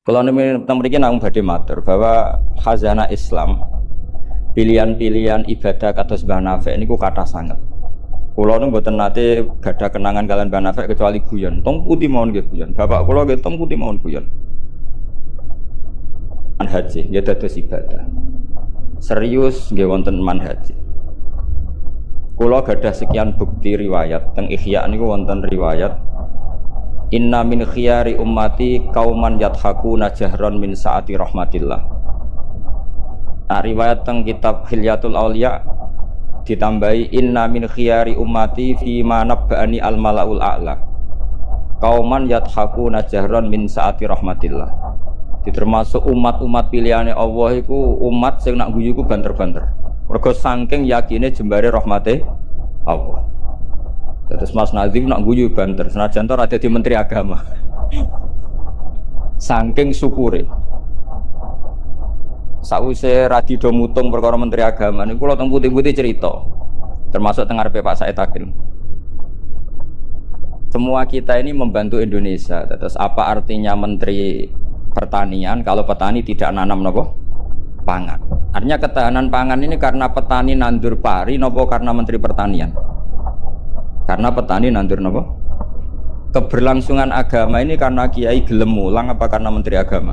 Kalau mriki nang badhe matur bahwa khazanah Islam, pilihan-pilihan ibadah kados Mbah Nafek niku kathah sanget. Kula nu mboten nate gadah kenangan kalian Mbah Nafek kecuali guyon. Tong putih mawon nggih guyon. Bapak kula nggih tong putih mawon guyon. Manhaj nggih dados ibadah. Serius nggih wonten manhaj. Kula gadah sekian bukti riwayat teng Ihya niku wonten riwayat Inna min khiyari ummati kauman yathakuna jahron min saati rahmatillah. Nah, riwayat teng kitab Hilyatul Auliya ditambahi inna min khiyari ummati fi ma nabba'ani al malaul a'la kauman yathakuna jahron min saati rahmatillah. Termasuk umat-umat pilihane Allah iku umat sing nak guyu iku banter-banter. Mergo saking yakine jembare rahmate Allah. Terus Mas Nazim nak guyu banter, senajan to ada di Menteri Agama. Saking syukure. Sause radido mutung perkara Menteri Agama niku kula teng putih-putih cerita. Termasuk teng ngarepe Pak Said Akil. Semua kita ini membantu Indonesia. Terus apa artinya Menteri Pertanian kalau petani tidak nanam napa? Pangan. Artinya ketahanan pangan ini karena petani nandur pari napa karena Menteri Pertanian? Karena petani nandur napa? Keberlangsungan agama ini karena kiai gelem mulang apa karena menteri agama?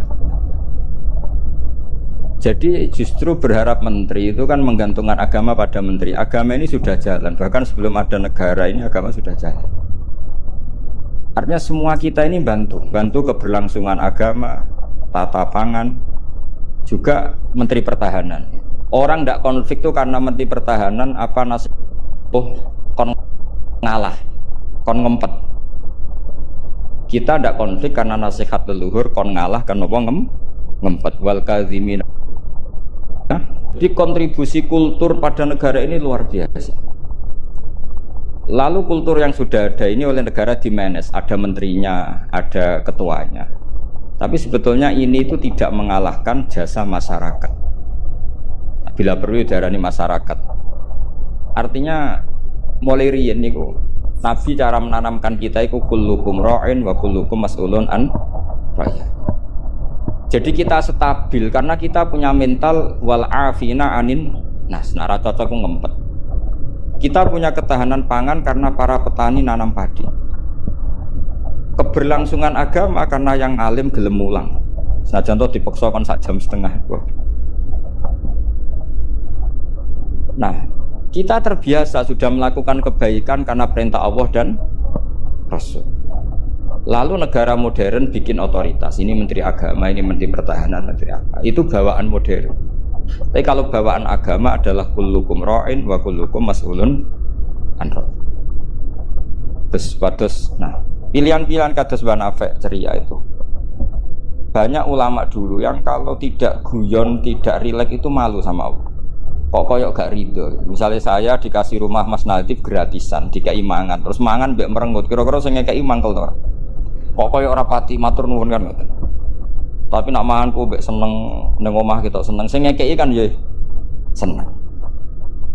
Jadi justru berharap menteri itu kan menggantungkan agama pada menteri. Agama ini sudah jalan, bahkan sebelum ada negara ini agama sudah jalan. Artinya semua kita ini bantu keberlangsungan agama, tata pangan, juga menteri pertahanan. Orang tidak konflik itu karena menteri pertahanan apa nasib ngalah, kon ngempet. Kita tidak konflik karena nasihat leluhur, kon ngalah kan apa ngempet. Wal kadzimin. Nah, jadi kontribusi kultur pada negara ini luar biasa. Lalu kultur yang sudah ada ini oleh negara dimanage, ada menterinya, ada ketuanya. Tapi sebetulnya ini itu tidak mengalahkan jasa masyarakat. Bila perlu diarani masyarakat. Artinya mulai riyen niku Nabi cara menanamkan kita iku kullukum ra'in wa kullukum mas'ulun an ra'iyah. Jadi kita stabil karena kita punya mental wal afina anin nas. Nara cocok ngempet. Kita punya ketahanan pangan karena para petani nanam padi. Keberlangsungan agama karena yang alim gelem mulang. Senajan to dipaksa kon sak jam setengah. Nah, kita terbiasa sudah melakukan kebaikan karena perintah Allah dan Rasul. Lalu negara modern bikin otoritas. Ini menteri agama, ini menteri pertahanan, menteri apa. Itu bawaan modern. Tapi kalau bawaan agama adalah kullukum ra'in wa kullukum mas'ulun an ra'iyah. Terus, nah, pilihan-pilihan kados Mbah Nafek ceria itu. Banyak ulama dulu yang kalau tidak guyon, tidak rileks itu malu sama Allah. Kok koyok gak ridho. Misalnya saya dikasih rumah Mas Nadif gratisan, dikai mangan, terus mangan mbek merengut. Kira-kira sing ngekeki mangkel to. Kok koyok ora pati matur nuwun kan ngoten. Tapi nak manganku mbek seneng ning omah kita seneng. Sing ngekeki kan ya seneng.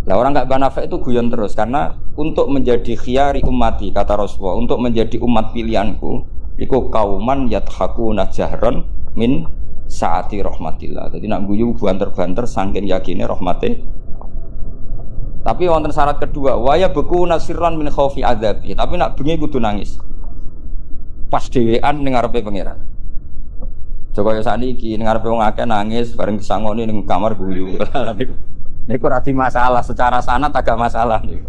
Lah orang gak Nafek itu guyon terus karena untuk menjadi khiyari ummati kata Rasulullah, untuk menjadi umat pilihanku iku kauman yathakuna jahron min saati rahmatillah. Jadi nak guyu banter-banter saking yakine rahmate. Tapi wonten syarat kedua, waya beku nasirran min khaufi adzabi. Tapi nak bengi kudu nangis. Pas dhewean ning ngarepe pangeran. Coba ya sakniki ning ngarepe wong akeh nangis bareng disangoni ning kamar guyu. Niku ora masalah secara sanad agak masalah niku.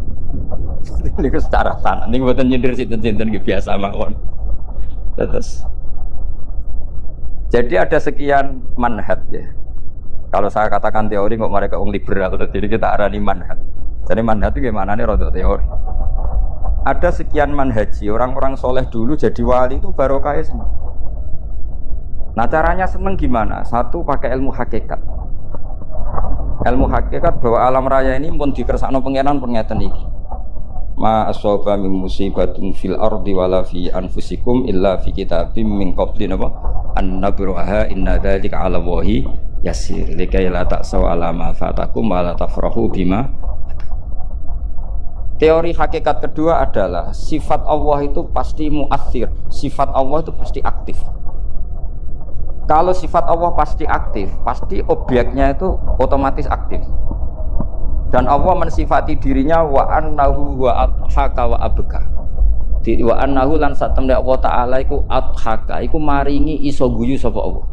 Niku secara sanad niku mboten nyindir sinten-sinten nggih biasa mawon. Terus jadi ada sekian manhaj ya. Kalau saya katakan teori kok mereka liberal, jadi kita arani manhaj. Jadi manhaj itu gimana nih rodok teori. Ada sekian manhaji, orang-orang soleh dulu jadi wali itu barokahnya senang. Nah caranya senang gimana? Satu pakai ilmu hakikat. Ilmu hakikat bahwa alam raya ini pun dikersakno pengenan pengeten iki. Ma asaba min musibatin fil ardi wala fi anfusikum illa fi kitabim min qabli napa an nabruha inna dzalika 'ala Allahi yasir likai la ta'saw 'ala ma fatakum wa la tafrahu bima. Teori hakikat kedua adalah sifat Allah itu pasti muathir, sifat Allah itu pasti aktif. Kalau sifat Allah pasti aktif, pasti objeknya itu otomatis aktif. Dan Allah mensifati dirinya wa annahu wa adhaka wa abka. Di wa annahu lan satemne Allah taala iku adhaka, iku maringi iso guyu sapa Allah.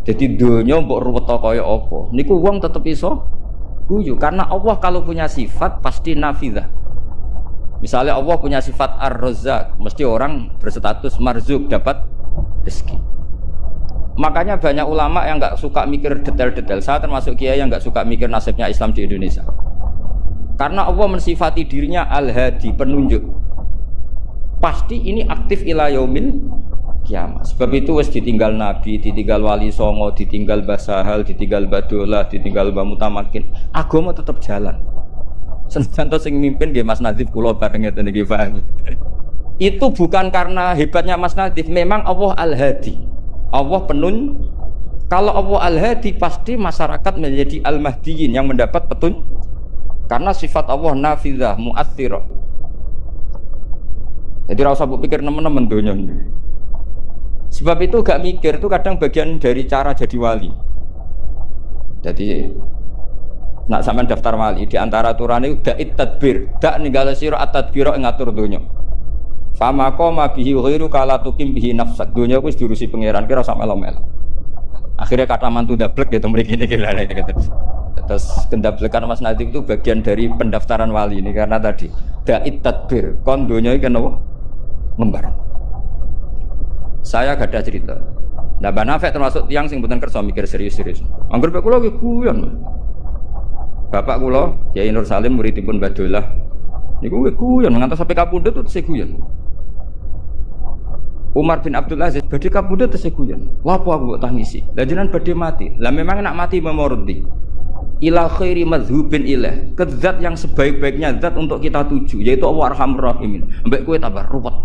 Jadi donya mbok ruweta kaya apa, niku wong tetep iso guyu karena Allah kalau punya sifat pasti nafidzah. Misalnya Allah punya sifat ar-razzaq, mesti orang berstatus marzuk dapat rezeki. Makanya banyak ulama yang nggak suka mikir detail-detail. Saya termasuk kiai yang nggak suka mikir nasibnya Islam di Indonesia. Karena Allah mensifati dirinya al-hadi, penunjuk. Pasti ini aktif ila yaumil kiamat. Sebab itu wis ditinggal Nabi, ditinggal Wali Songo, ditinggal Basahal, ditinggal Badolah, ditinggal Bamutamakin. Agama tetap jalan. Senjanto sing mimpin nggih Mas Nadif kula bareng ngeten iki paham. Itu bukan karena hebatnya Mas Nadif, memang Allah al-hadi. Allah kalau Allah al-hadi pasti masyarakat menjadi al-mahdiyin yang mendapat petunjuk karena sifat Allah nafidzah mu'athirah. Jadi ora usah pikir nemen-nemen donya. Sebab itu gak mikir itu kadang bagian dari cara jadi wali. Jadi nak sampean daftar wali di antara aturane da'it tadbir, dak ninggale sira at-tadbira ngatur donya. Fama qoma bihi ghairu kala tukim bihi nafsak. Dunya wis diurusi pangeran kira sak melo-melo. Akhirnya kata mantu dablek gitu mriki niki lha gitu. Terus kendablekan Mas Nadif itu bagian dari pendaftaran wali ini karena tadi da'it tadbir kon dunya iki kenapa ngembar. Saya gak ada cerita. Nah, Mbak Nafek termasuk tiang sing mboten kersa mikir serius-serius. Angger kula ki guyon. Bapak kula Kiai Nur Salim muridipun Badolah. Niku guyon ngantos sampai kapundhut terus guyon. Umar bin Abdul Aziz badhe kapundhut terus guyon. Lapo aku kok tangisi? Lah jenengan badhe mati. Lah memang nak mati memordi. Ila khairi madhubin ilah. Ke zat yang sebaik-baiknya zat untuk kita tuju yaitu Allah Arhamur Rahimin. Mbek kowe tambah ruwet.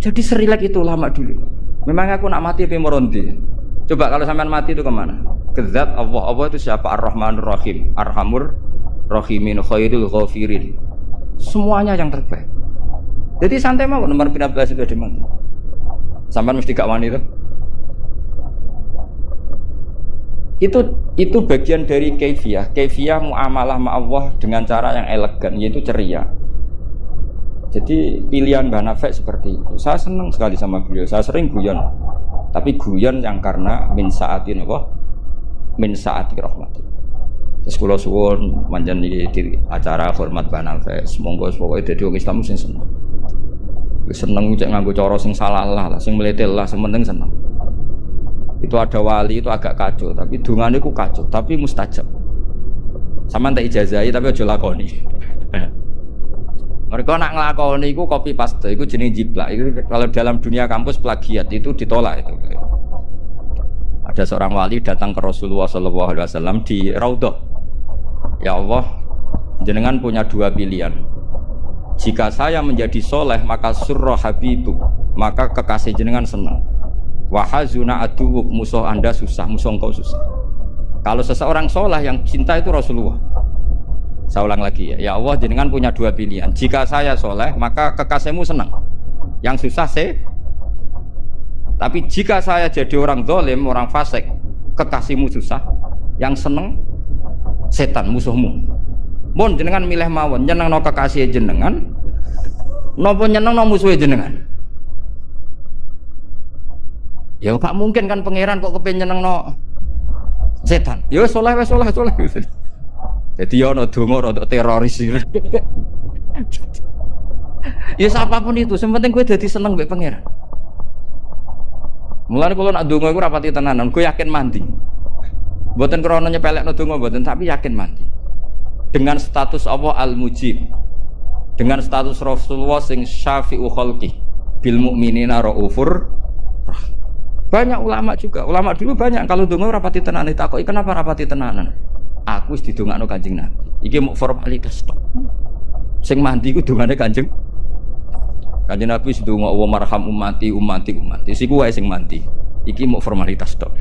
Jadi serilek itu lama dulu. Memang aku nak mati memordi. Coba kalau sampean mati itu kemana? Ke zat Allah. Allah itu siapa? Ar-Rahmanur Rahim, Arhamur Rahimin, khairul ghafirin. Semuanya yang terbaik. Jadi santai mau nomor bin Abdul Aziz itu mati. Sampai mesti gak wani itu bagian dari kaifiyah muamalah ma Allah dengan cara yang elegan yaitu ceria. Jadi pilihan Mbah Nafek seperti itu. Saya senang sekali sama beliau. Saya sering guyon. Tapi guyon yang karena min saatin apa? Min saati rahmatin. Terus kula suwun manjen di acara hormat Mbah Nafek. Semoga dadi wong Islam sing seneng. Seneng cek nganggo cara sing salah lah, sing meletel lah, sing penting seneng. Itu ada wali itu agak kacau, tapi dungane ku kacau, tapi mustajab. Sampeyan tak ijazahi tapi aja lakoni. Mereka nak nglakoni iku copy paste, iku jeneng jiplak. Itu kalau dalam dunia kampus plagiat itu ditolak itu. Ada seorang wali datang ke Rasulullah SAW di Raudhah. Ya Allah, jenengan punya dua pilihan. Jika saya menjadi soleh maka surra habibu, maka kekasih jenengan senang. Wahazuna aduwuk, musuh anda susah, musuh engkau susah. Kalau seseorang soleh yang cinta itu Rasulullah. Saya ulang lagi ya Allah jenengan punya dua pilihan. Jika saya soleh maka kekasihmu senang, yang susah tapi jika saya jadi orang zalim, orang fasik, kekasihmu susah, yang senang setan musuhmu. Mun jenengan milih mawon nyenengno kekasih jenengan napa nyenengno musuhe jenengan? Ya gak mungkin kan pangeran kok kepen nyenengno setan. Ya soleh. Jadi ya ana donga untuk teroris. Ya siapapun itu, yang penting gue dadi seneng mbek pangeran. Mulane kula nak donga iku rapati tenanan, gue yakin mandi. Mboten krana nyepelekno donga mboten, tapi yakin mandi. Dengan status Allah al-mujib, dengan status Rasulullah sing syafi'u khalqi bil mu'minina raufur. Banyak ulama juga, ulama dulu banyak kalau donga rapati tenanan ditakoki kenapa rapati tenanan. Aku wis didongakno Kanjeng Nabi. Iki mau formalitas tok. Sing mandi ku dongane Kanjeng Nabi wis donga wa marham ummati. Siku wae sing mandi. Iki mau formalitas tok.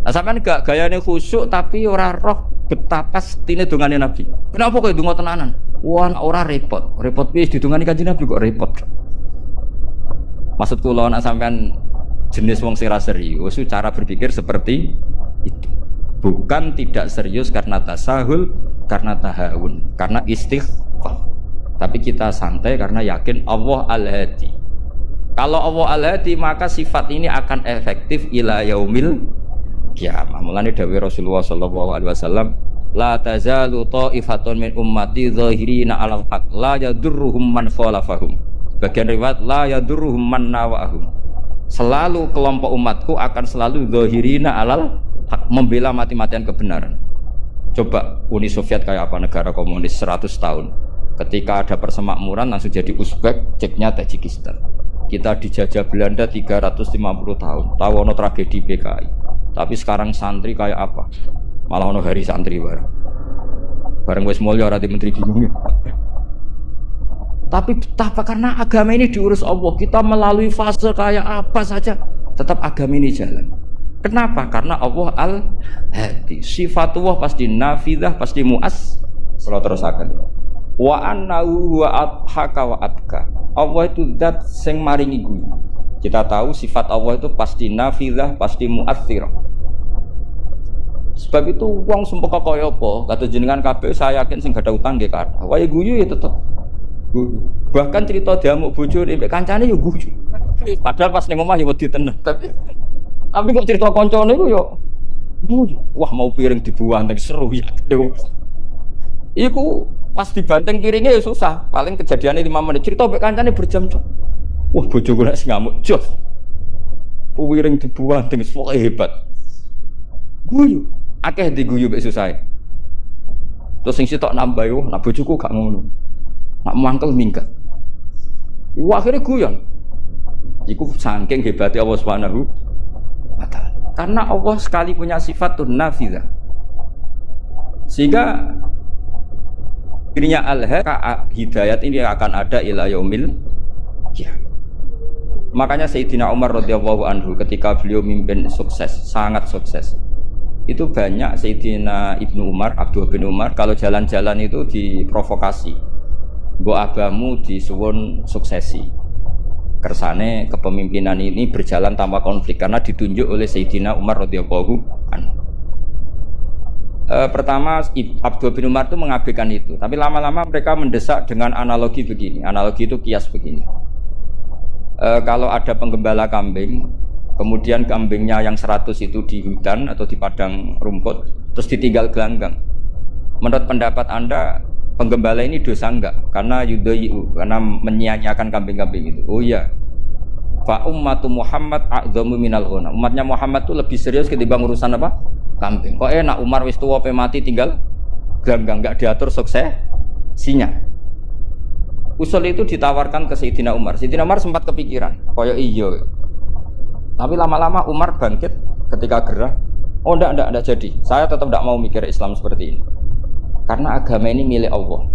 Nah sampean gak gayane khusyuk tapi ora roh betapa setine dongane Nabi. Kenapa kok donga tenanan? Wah, ora repot. Repot piye didongani Kanjeng Nabi kok repot. Maksud kula nek sampean jenis wong sing ra serius, cara berpikir seperti itu. Bukan tidak serius karena tasahul, karena tahawun, karena istighfar. Tapi kita santai karena yakin Allah Al-Hadi. Kalau Allah Al-Hadi maka sifat ini akan efektif ila yaumil qiyamah. Mulane dawuh Rasulullah sallallahu alaihi wasallam, la tazalu ta'ifatun min ummati zahirina 'alal haq la yadurruhum man khalafahum. Bagian riwayat la yadurruhum man nawahum. Selalu kelompok umatku akan selalu zahirina 'alal haq, membela mati-matian kebenaran. Coba Uni Soviet kayak apa, negara komunis 100 tahun. Ketika ada persemakmuran langsung jadi Uzbek, ceknya Tajikistan. Kita dijajah Belanda 350 tahun. Tahu ono tragedi PKI. Tapi sekarang santri kayak apa? Malah ono hari santri bareng. Bareng wis mulya ora di menteri bingung. Tapi betapa karena agama ini diurus Allah, kita melalui fase kayak apa saja tetap agama ini jalan. Kenapa? Karena Allah Al-Hadi. Sifatullah pasti nafidah, pasti muas. Kalau terusakan. Wa annahu wa adhaka wa adka. Allah itu zat sing maringi guyu. Kita tahu sifat Allah itu pasti nafidah, pasti muathirah. Sebab itu wong sumpah kaya apa, kata jenengan kabeh saya yakin sing gak ada utang nggih kathah. Wae guyu ya tetep guyu. Bahkan cerita diamuk bojone mbek kancane ya guyu. Padahal pas ning omah ya wedi tenan. Tapi kok cerita kancane iku ya guyu. Wah mau piring dibuang ning seru ya. Iku pas dibanteng piringnya ya susah. Paling kejadiannya 5 menit. Cerita mbek kancane berjam-jam. Wah bojoku nek ngamuk jos. Piring dibuang ning pokoke hebat. Guyu. Akeh diguyu mbek susah. Terus sing sitok nambah yo, nak bojoku gak ngono. Nak mangkel minggat. Wah akhirnya guyon. Iku saking hebatnya Allah Subhanahu wa ta'ala. Karena Allah sekali punya sifatun nafidah. Sehingga dirinya hidayat ini akan ada ila yaumil qiyamah. Makanya Sayyidina Umar radhiyallahu anhu ketika beliau mimpin sukses, sangat sukses. Itu banyak Sayyidina Ibnu Umar, Abdul bin Umar kalau jalan-jalan itu diprovokasi. Mbok abamu disuwun suksesi. Kersane kepemimpinan ini berjalan tanpa konflik karena ditunjuk oleh Sayyidina Umar radhiyallahu anhu. Pertama Abdul bin Umar itu mengabaikan itu, tapi lama-lama mereka mendesak dengan analogi begini. Analogi itu kias begini. Kalau ada penggembala kambing, kemudian kambingnya yang 100 itu di hutan atau di padang rumput, terus ditinggal gelanggang. Menurut pendapat Anda, penggembala ini dosa enggak? Karena yudhayu, karena menyia-nyiakan kambing-kambing itu. Oh iya. Fa ummatu Muhammad a'dhamu minal ghunam. Umatnya Muhammad itu lebih serius ketimbang urusan apa? Kambing. Kok enak Umar wis tuwa pe mati tinggal gelanggang, enggak diatur suksesinya. Usul itu ditawarkan ke Sayyidina Umar. Sayyidina Umar sempat kepikiran, koyo iya. Tapi lama-lama Umar bangkit ketika gerah. Oh enggak jadi. Saya tetap enggak mau mikir Islam seperti ini. Karena agama ini milik Allah.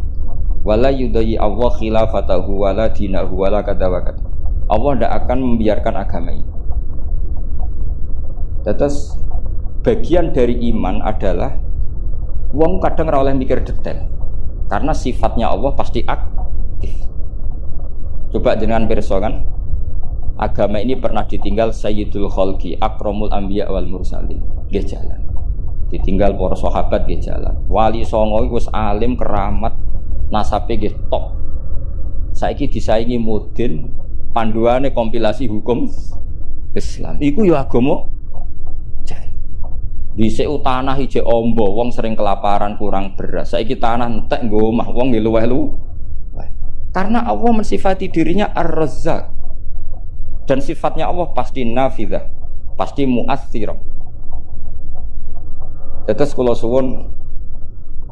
Wala yudai Allah khilafatahu wala dinahu wala kada wa kada. Allah tidak akan membiarkan agama ini. Terus bagian dari iman adalah wong kadang ora oleh mikir detail. Karena sifatnya Allah pasti aktif. Coba jenengan pirsa kan, agama ini pernah ditinggal Sayyidul Khalqi, Akramul Anbiya wal Mursalin. Nggih jalan. Ditinggal para sahabat nggih jalan. Wali songo iku wis alim keramat, nasabe nggih top. Saiki disaingi mudin, panduane kompilasi hukum Islam. Iku ya agama jalan. Dhisik tanah ijek ombo, wong sering kelaparan kurang beras. Saiki tanah entek nggo omah, wong nggih luweh-luweh. Karena Allah mensifati dirinya Ar-Razzaq. Dan sifatnya Allah pasti nafidah, pasti mu'athirah. Terus kalau suwun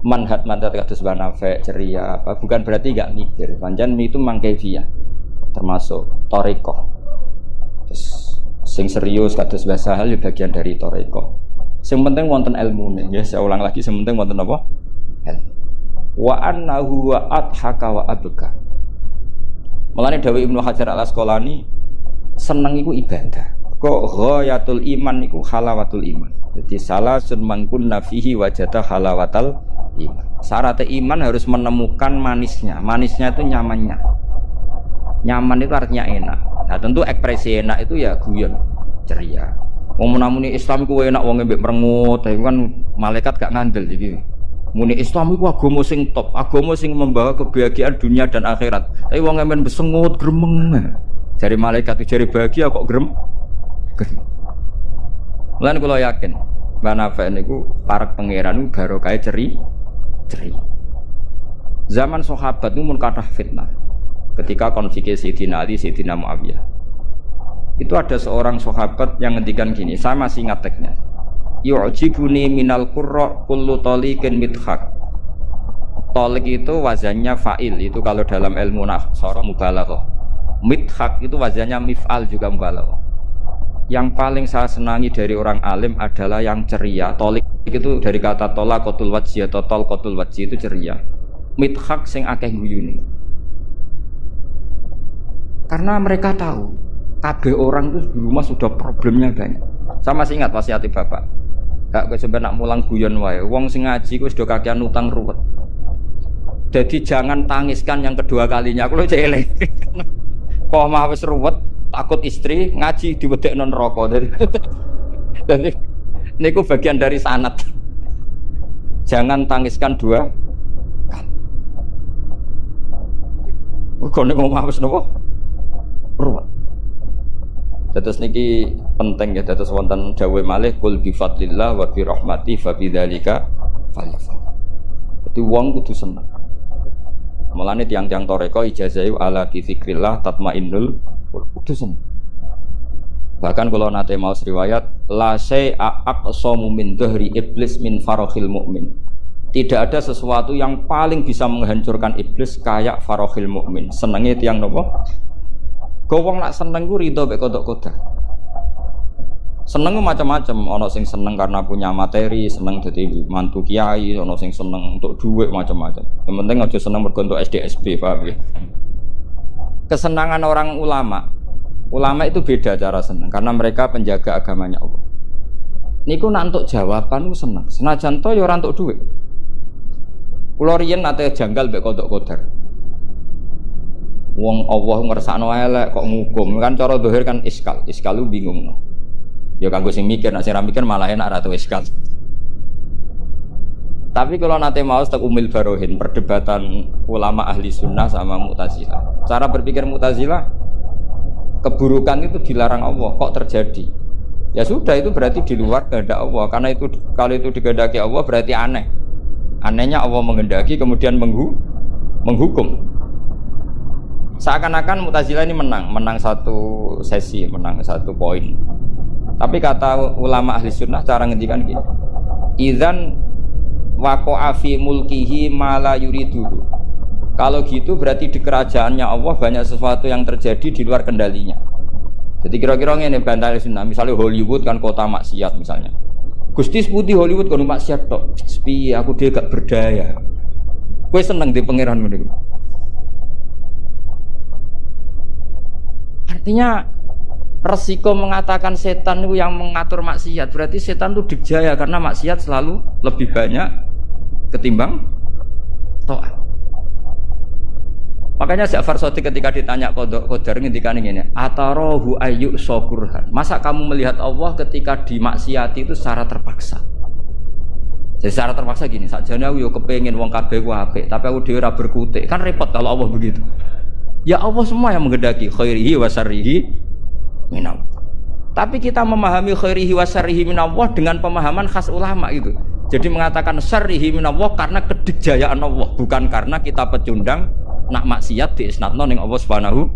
manhat kados Banafe ceria apa bukan berarti enggak mikir. Pancen itu mangkevia termasuk thariqah. Terus sing serius kados bahasa hal bagian dari thariqah. Sing penting wonten ilmune nggih, saya ulang lagi sing penting wonten apa? Ilmu. Wa annahu wa adhaka wa abka. Mulane dawuh Ibnu Hajar Al-Asqalani seneng iku ibadah. Kok ghayatul iman iku halawatul iman. Jadi salasun mangkunna fihi wajada halawatal iman. Syarat iman harus menemukan manisnya. Manisnya itu nyamannya. Nyaman itu artinya enak. Nah tentu ekspresi enak itu ya guyon. ceria. Wong menamuni Islam iku enak wong mbek merengut, tapi kan malaikat gak ngandel iki. Muni Islam iku agama sing top, agama sing membawa kebahagiaan dunia dan akhirat. Tapi wong men besengut gremeng. Jari malaikat jari bahagia kok gremeng. Lan kula yakin, Mbak Nafa niku para pangeran barokah ceri. Zaman sahabat itu mun kathah fitnah. Ketika konflik Sayyidina Ali, Sayyidina Muawiyah. Itu ada seorang sahabat yang ngendikan gini, saya masih ingat teksnya. Yu'jibuni minal qurra kullu taliqin midhaq. Taliq itu wazannya fa'il, itu kalau dalam ilmu nahsara mubalaghah. Midhaq itu wazannya mif'al juga mubalaghah. Yang paling saya senangi dari orang alim adalah yang ceria. Taliq itu dari kata talaqatul wajhi atau talqatul wajhi itu ceria. Midhaq sing akeh guyune. Karena mereka tahu kabeh orang itu di rumah sudah problemnya banyak. Saya masih ingat wasiat bapak. Gak kowe sampe nak mulang guyon wae. Wong sing ngaji kuwi sudah kakean utang ruwet. Jadi jangan tangiskan yang kedua kalinya. Aku lho cek eling. Kok mah wis ruwet, takut istri ngaji diwedekno neraka. Jadi niku bagian dari sanad. Jangan tangiskan dua kali. Kok nek omah wis napa? Ruwet. Dados niki penting ya, dados wonten dawuh malih kul bi fadlillah wa bi rahmati fa bidzalika falyafrah. Dadi wong kudu seneng. Mulane tiang-tiang toreko ijazahi ala bi dzikrillah tatmainnul kudu seneng. Bahkan kalau nate maos riwayat la syai'a aqsamu min dhahri iblis min farahil mukmin. Tidak ada sesuatu yang paling bisa menghancurkan iblis kayak farahil mukmin. Senenge tiang napa? Wong nak seneng ku ridho mek kodok kodar. Seneng macam-macam, ana sing seneng karena punya materi, seneng dadi mantu kiai, ana sing seneng untuk duit macam-macam. Yang penting aja seneng mergo untuk SDSB, paham ya. Kesenangan orang ulama itu beda cara seneng karena mereka penjaga agamanya Allah. Niku nak untuk jawaban ku seneng. Senajan to ya ora untuk duit. Kula riyen nate janggal mek kodok kodar. Wong Allah ngersakno elek kok ngukum kan cara zahir kan iskal lu bingung no. Ya kanggo sing mikir, nek sing ra mikir malah enak ra tau iskal. Tapi kalau nate maos tek Umil Barohin perdebatan ulama ahli sunnah sama Mu'tazilah. Cara berpikir Mu'tazilah keburukan itu dilarang Allah kok terjadi. Ya sudah itu berarti di luar kehendak Allah karena itu kalau itu dikehendaki Allah berarti aneh. Anehnya Allah menghendaki kemudian menghukum. Seakan-akan Mu'tazilah ini menang satu sesi, menang satu poin. Tapi kata ulama ahli sunnah cara ngendikan gini, idzan waqa'a fi mulkihi ma la yuridu. Kalau gitu berarti di kerajaannya Allah banyak sesuatu yang terjadi di luar kendalinya. Jadi kira-kira ngene bantah ahli sunnah, misalnya Hollywood kan kota maksiat misalnya. Gusti putih Hollywood kan maksiat tok. Sepi aku dia gak berdaya. Kowe seneng di pangeran ngene. Artinya resiko mengatakan setan itu yang mengatur maksiat berarti setan itu dikjaya karena maksiat selalu lebih banyak ketimbang taat. Makanya Ja'far Shadiq ketika ditanya Qadar ngendikan ngene, "Atarahu ayyu sakurhan." Masa kamu melihat Allah ketika dimaksiati itu secara terpaksa? Jadi secara terpaksa gini, sakjane aku yo kepengin wong kabeh ku apik, tapi aku dhewe ora berkutik. Kan repot kalau Allah begitu. Ya Allah semua yang menghendaki khairihi wa syarrihi minallah. Tapi kita memahami khairihi wa syarrihi minallah dengan pemahaman khas ulama itu. Jadi mengatakan syarrihi minallah karena kedikjayaan Allah, bukan karena kita pecundang nak maksiat diisnadno ning Allah Subhanahu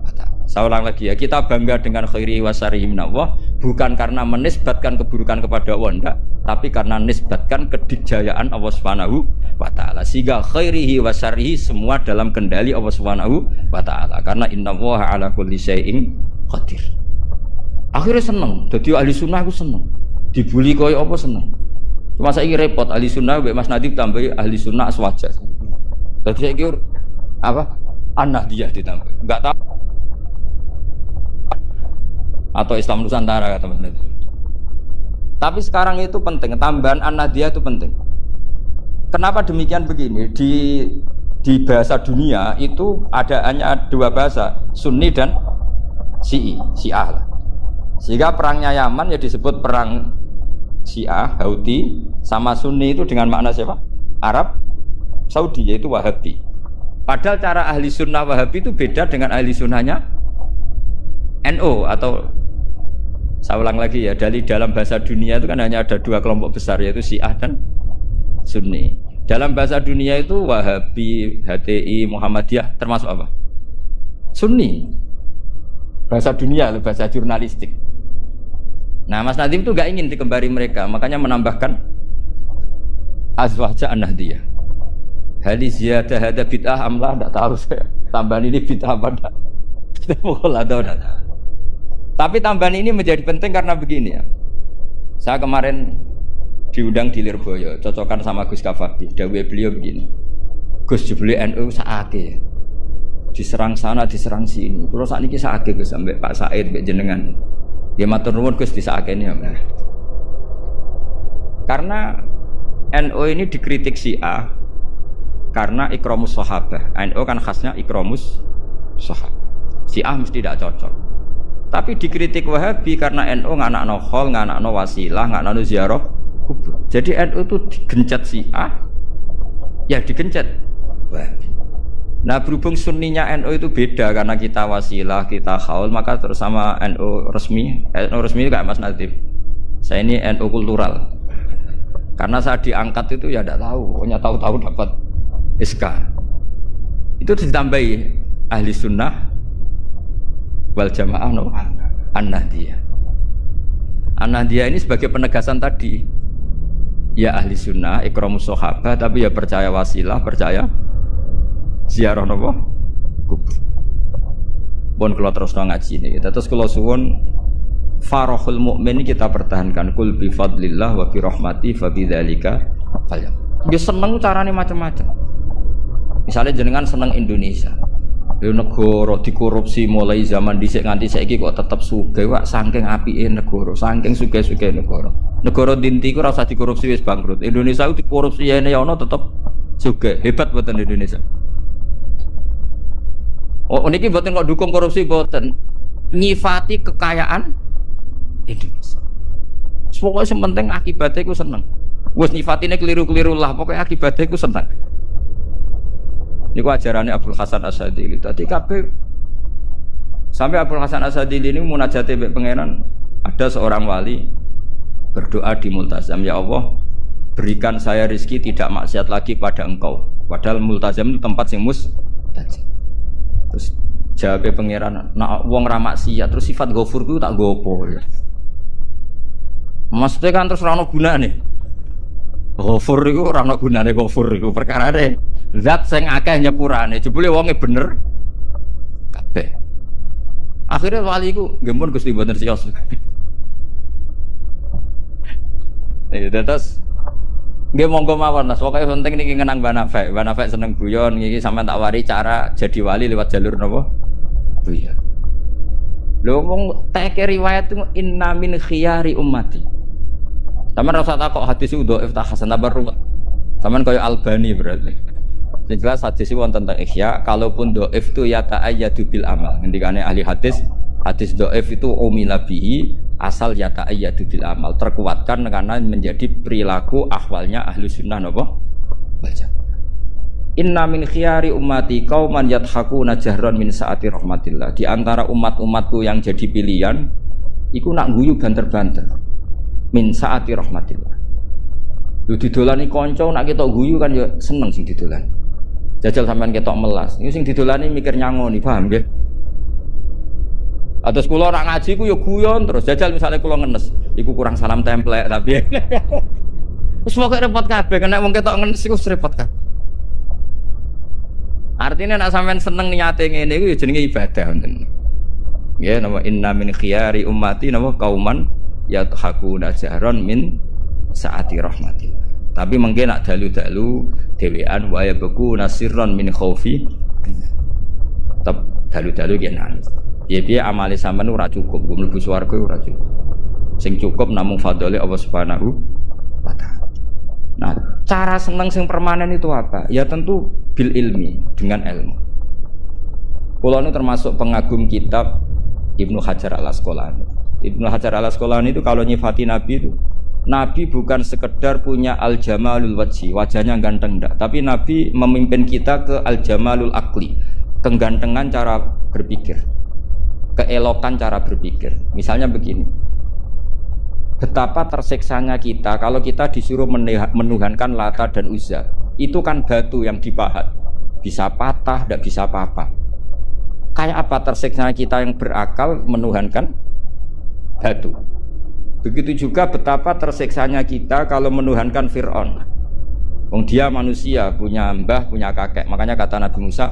wa taala. Saya ulang lagi ya, kita bangga dengan khairihi wa syarrihi minallah bukan karena menisbatkan keburukan kepada Allah enggak, tapi karena nisbatkan kedikjayaan Allah Subhanahu wa ta'ala. Sehingga khairihi wa syarrihi semua dalam kendali Allah Subhanahu wa ta'ala. Karena innallaha ala kulli syai'in qadir. Akhirnya seneng, jadi ahli sunnah aku seneng. Dibuli koyo apa seneng. Cuma saiki repot ahli sunnah mbek Mas Nadib tambah ahli sunnah aswaja. Dadi saiki apa? An-Nahdiyah ditambah. Enggak tahu. Atau Islam Nusantara kata Mas Nadib. Tapi sekarang itu penting, tambahan An-Nahdiyah itu penting. Kenapa demikian begini? Di bahasa dunia itu ada hanya dua bahasa, Sunni dan Syiah. Sehingga perangnya Yaman ya disebut perang Syiah, Houthi sama Sunni itu dengan makna siapa? Arab Saudi, yaitu Wahabi. Padahal cara ahli sunnah Wahabi itu beda dengan ahli sunnahnya NU atau saya ulang lagi ya, dari dalam bahasa dunia itu kan hanya ada dua kelompok besar, yaitu Syiah dan Sunni. Dalam bahasa dunia itu Wahabi, HTI, Muhammadiyah termasuk apa? Sunni. Bahasa dunia, bahasa jurnalistik. Nah, Mas Nadim itu gak ingin dikembari mereka, makanya menambahkan azwaja an-nahdiyah. Hali ziyadah hada bid'ah amlah, tidak tahu saya. Tambahan ini bid'ah apa enggak? Kita boleh tahu enggak? Tapi tambahan ini menjadi penting karena begini ya. Saya kemarin diundang di Lirboyo, cocokan sama Gus Kafati. Dawuh beliau begini. Gus jebule NU sakake. Diserang sana, diserang sini. Kalau saat ini sakake Gus sampai Pak Said, mbek jenengan. Dia matur nuwun Gus disakeni ya. Karena NU ini dikritik Syiah karena ikramus sahabah. NU kan khasnya ikramus sahabah. Syiah mesti tidak cocok. Tapi dikritik Wahabi karena NU nganakno khol, nganakno wasilah, nganakno ziarah kubur. Jadi NU itu digencet Syiah, ya digencet Wahabi. Nah berhubung sunninya NU itu beda karena kita wasilah, kita haul, maka terus sama NU resmi kayak Mas Nadim. Saya ini NU kultural. Karena saya diangkat itu ya tidak tahu, hanya tahu-tahu dapat SK. Itu ditambahi ahli sunnah wal jamaah no an-nahdiyah. An-nahdiyah ini sebagai penegasan tadi. Ya ahli sunnah, ikramus sahabah, tapi ya percaya wasilah, percaya ziarah nopo kubur. Pun kalau terus ngaji ini, kita terus kalau suwun farahul mukmin kita pertahankan kul bi fadlillah wa bi rahmati fa bidzalika falyam. Dia seneng carane macam-macam. Misalnya jenengan seneng Indonesia. Yo negara dikorupsi mulai zaman dhisik nganti saiki kok tetep sugih wak saking apike negara, saking sugih-sugih negara. Negara dinti ku ora usah dikorupsi wis bangkrut. Indonesia ku dikorupsi ene ya ono tetep sugih. Hebat boten Indonesia. Oh niki boten kok dukung korupsi boten. Nyifati kekayaan Indonesia. Pokoknya sementing akibatnya ku seneng. Wis nyifatine keliru-keliru lah, pokoknya akibatnya ku seneng. Niku ajarannya Abdul Hasan Asadili. Tadi kabeh sampai Abdul Hasan Asadili ini munajate mbek pangeran, ada seorang wali berdoa di multazam, ya Allah, berikan saya rezeki tidak maksiat lagi pada Engkau. Padahal multazam itu tempat sing mustajab. Terus jawab pangeran, nak wong ra maksiat terus sifat ghafur ku tak gopo ya. Maksudnya kan terus ora ono gunane. Ghafur iku ora ono gunane ghafur iku perkarane zat sing akeh nyepurane, jebule wonge bener kabeh. Akhirnya wali iku nggih pun Gusti mboten siyos. Terus nggih monggo mawon Mas, pokoke penting niki ngenang Mbah Nafek. Mbah Nafek seneng guyon iki sampean tak wari cara jadi wali lewat jalur napa? Guyon. Lho wong teke riwayat itu inna min khiyari ummati. Sampeyan rasa takok hadis itu dhaif ta hasan ta baru. Sampeyan koyo Albani berarti. Yang jelas hadis itu tentang ihya, kalaupun dhaif itu ya ta'ayyadu bil amal. Ngendikane ahli hadis dhaif itu umila bihi asal ya ta'ayyadu bil amal, terkuatkan karena menjadi perilaku ahwalnya ahli sunnah napa? Baca. Inna min khiyari ummati qauman yadhakuna jahran min saati rahmatillah. Di antara umat-umatku yang jadi pilihan iku nak guyu banter-banter min saati rahmatillah. Lu didolani kanca nak ketok guyu kan ya seneng sing didolani. Jajal sampean ketok melas. Iku sing didolani mikir nyangoni, paham nggih? Atus kula ora ngaji ku ya guyon terus. Jajal misalnya kula ngenes, iku kurang salam templek tapi wis pokoke repot kabeh kena wong ketok ngenes iku repot kabeh. Artinya nek sampean seneng niate ngene iku ya jenenge ibadah ngoten. Nggih, napa inna min khiyari ummati napa kauman yadhakuna jahran min saati rahmatillah. Tapi mungkin nak dalu-dalu dhewean wa yabku nasirron min khaufi. Tetep dalu-dalu ki nangis. Piye-piye amale sampean ora cukup, mlebu swarga ora cukup. Sing cukup namung fadhole Allah Subhanahu wa taala. Nah, cara seneng sing permanen itu apa? Ya tentu bil ilmi, dengan ilmu. Kula nu termasuk pengagum kitab Ibnu Hajar Al Asqalani. Ibnu Hajar Al-Asqalani itu kalau nyifati Nabi itu, Nabi bukan sekedar punya al-jamalul wajhi, wajahnya ganteng enggak, tapi Nabi memimpin kita ke al-jamalul akli, kegantengan cara berpikir, keelokan cara berpikir. Misalnya begini, betapa tersiksanya kita kalau kita disuruh menuhankan Lata dan Uzza. Itu kan batu yang dipahat, bisa patah, tidak bisa apa-apa. Kayak apa tersiksanya kita yang berakal menuhankan batu. Begitu juga betapa tersiksanya kita kalau menuhankan Fir'aun. Dia manusia, punya mbah, punya kakek. Makanya kata Nabi Musa,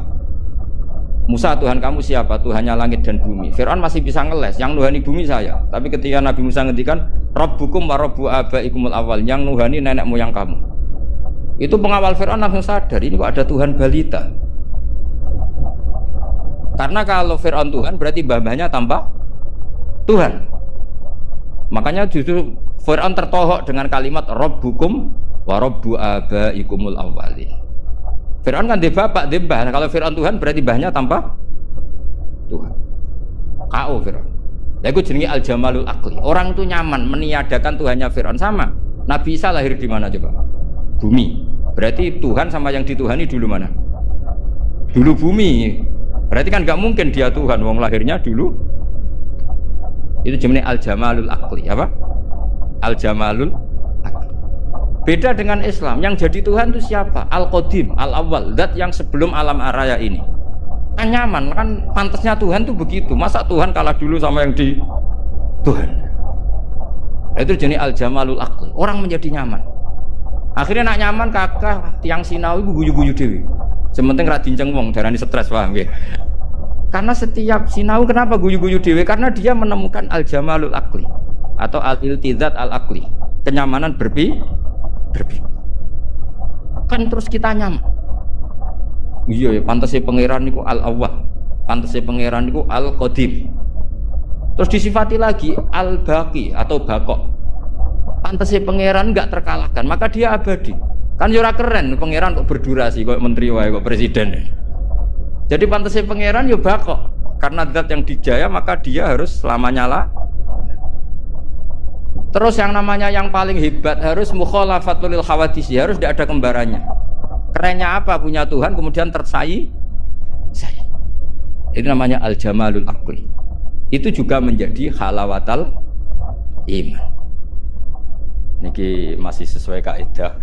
Musa, Tuhan kamu siapa? Tuhannya langit dan bumi. Fir'aun masih bisa ngeles, yang nuhani bumi saya. Tapi ketika Nabi Musa ngendikan, Rabbukum wa Rabbu abaikumul awal, yang nuhani nenek moyang kamu. Itu pengawal Fir'aun langsung sadar, ini kok ada Tuhan balita. Karena kalau Fir'aun Tuhan, berarti mbah-mbahnya tanpa Tuhan. Makanya justru Fir'aun tertohok dengan kalimat Rabbukum wa Rabbu abaikumul awwalin. Fir'aun kan dia bapak, dia mbah. Kalau Fir'aun Tuhan berarti mbahnya tanpa Tuhan. K.O. Fir'aun. Ya itu jenenge al-jamalul akli. Orang itu nyaman meniadakan Tuhannya Fir'aun. Sama Nabi Isa lahir di mana coba? Bumi. Berarti Tuhan sama yang dituhani dulu mana? Dulu bumi. Berarti kan nggak mungkin dia Tuhan, wong lahirnya dulu. Itu jenis al-jamalul akli. Apa? Al-jamalul akli. Beda dengan Islam, yang jadi Tuhan itu siapa? Al-Qadim, Al-Awwal, zat yang sebelum alam raya ini. Kan nyaman, kan pantasnya Tuhan tuh begitu. Masa Tuhan kalah dulu sama yang di Tuhan? Itu jenis al-jamalul akli. Orang menjadi nyaman. Akhirnya nak nyaman kakak tiang sinau ibu guyu-guyu dewi. Sementing ra dinceng wong darani stres, paham nggih. Karena setiap sinau kenapa guyu-guyu dewi? Karena dia menemukan al-jamalul akli atau al-iltizat al-akli, kenyamanan berpikir. Kan terus kita nyaman. Iya ya, pantasnya pangeran niku al-awwal, pantasnya pangeran niku al-qadim. Terus disifati lagi al-baqi atau baqo. Pantasnya pangeran enggak terkalahkan, maka dia abadi. Kan ora keren pangeran kok berdurasi kok menteri wae kok presiden. Jadi pantasnya pangeran yo baqo. Karena zat yang dijaya maka dia harus selamanya lah. Terus yang namanya yang paling hebat harus mukhalafatul lil khawadis, harus tidak ada kembarannya. Kerennya apa? Punya Tuhan kemudian tersayi. Itu namanya al-jamalul akli. Itu juga menjadi halawatal iman. Niki masih sesuai kaidah.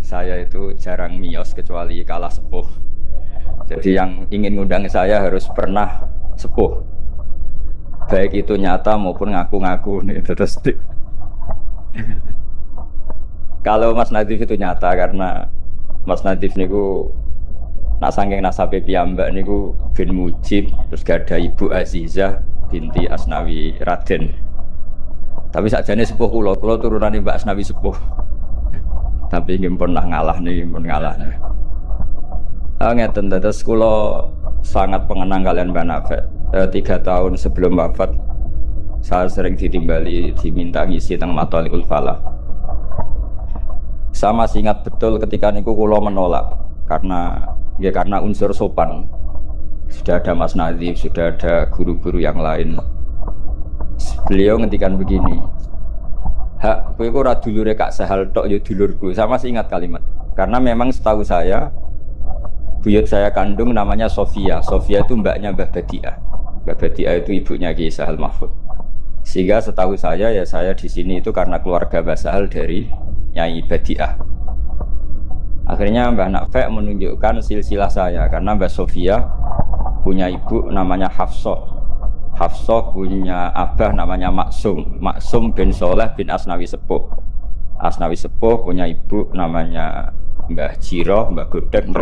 Saya itu jarang miyos kecuali kalah sepuh. Jadi yang ingin ngundang saya harus pernah sepuh. Baik itu nyata maupun ngaku-ngaku nih terus. Kalau Mas Nadif itu nyata karena Mas Nadif niku nak saking nasabe piyambak niku bin Mujib, terus gak ada Ibu Azizah binti Asnawi Raden. Tapi sakjane sepuh kula turunane Mbak Asnawi sepuh. Tapi nggih pernah ngalah nih, pun ngalah. Ngeten terus kula sangat pengenang kalian Mbak Nafek. 3 tahun sebelum wafat saya sering ditimbali diminta ngisi teng Mathalikul Falah. Saya masih ingat betul ketika niku kula menolak karena unsur sopan. Sudah ada Mas Nadif, sudah ada guru-guru yang lain. Beliau ngendikan begini, hak kowe ora dulure Kak Sahal tok ya dulurku. Saya masih ingat kalimat. Karena memang setahu saya buyut saya kandung namanya Sofia. Sofia itu mbaknya Mbah Badiah. Mbah Badiah itu ibunya Ki Sahal Mahfud. Sehingga setahu saya ya saya di sini itu karena keluarga Mbah Sahal dari Nyai Badiah. Akhirnya Mbah Nafek menunjukkan silsilah saya karena Mbah Sofia punya ibu namanya Hafsah. Hafsah punya abah namanya Maksum. Maksum bin Soleh bin Asnawi Sepuh. Asnawi Sepuh punya ibu namanya Mbah Jiroh, Mbah Godek,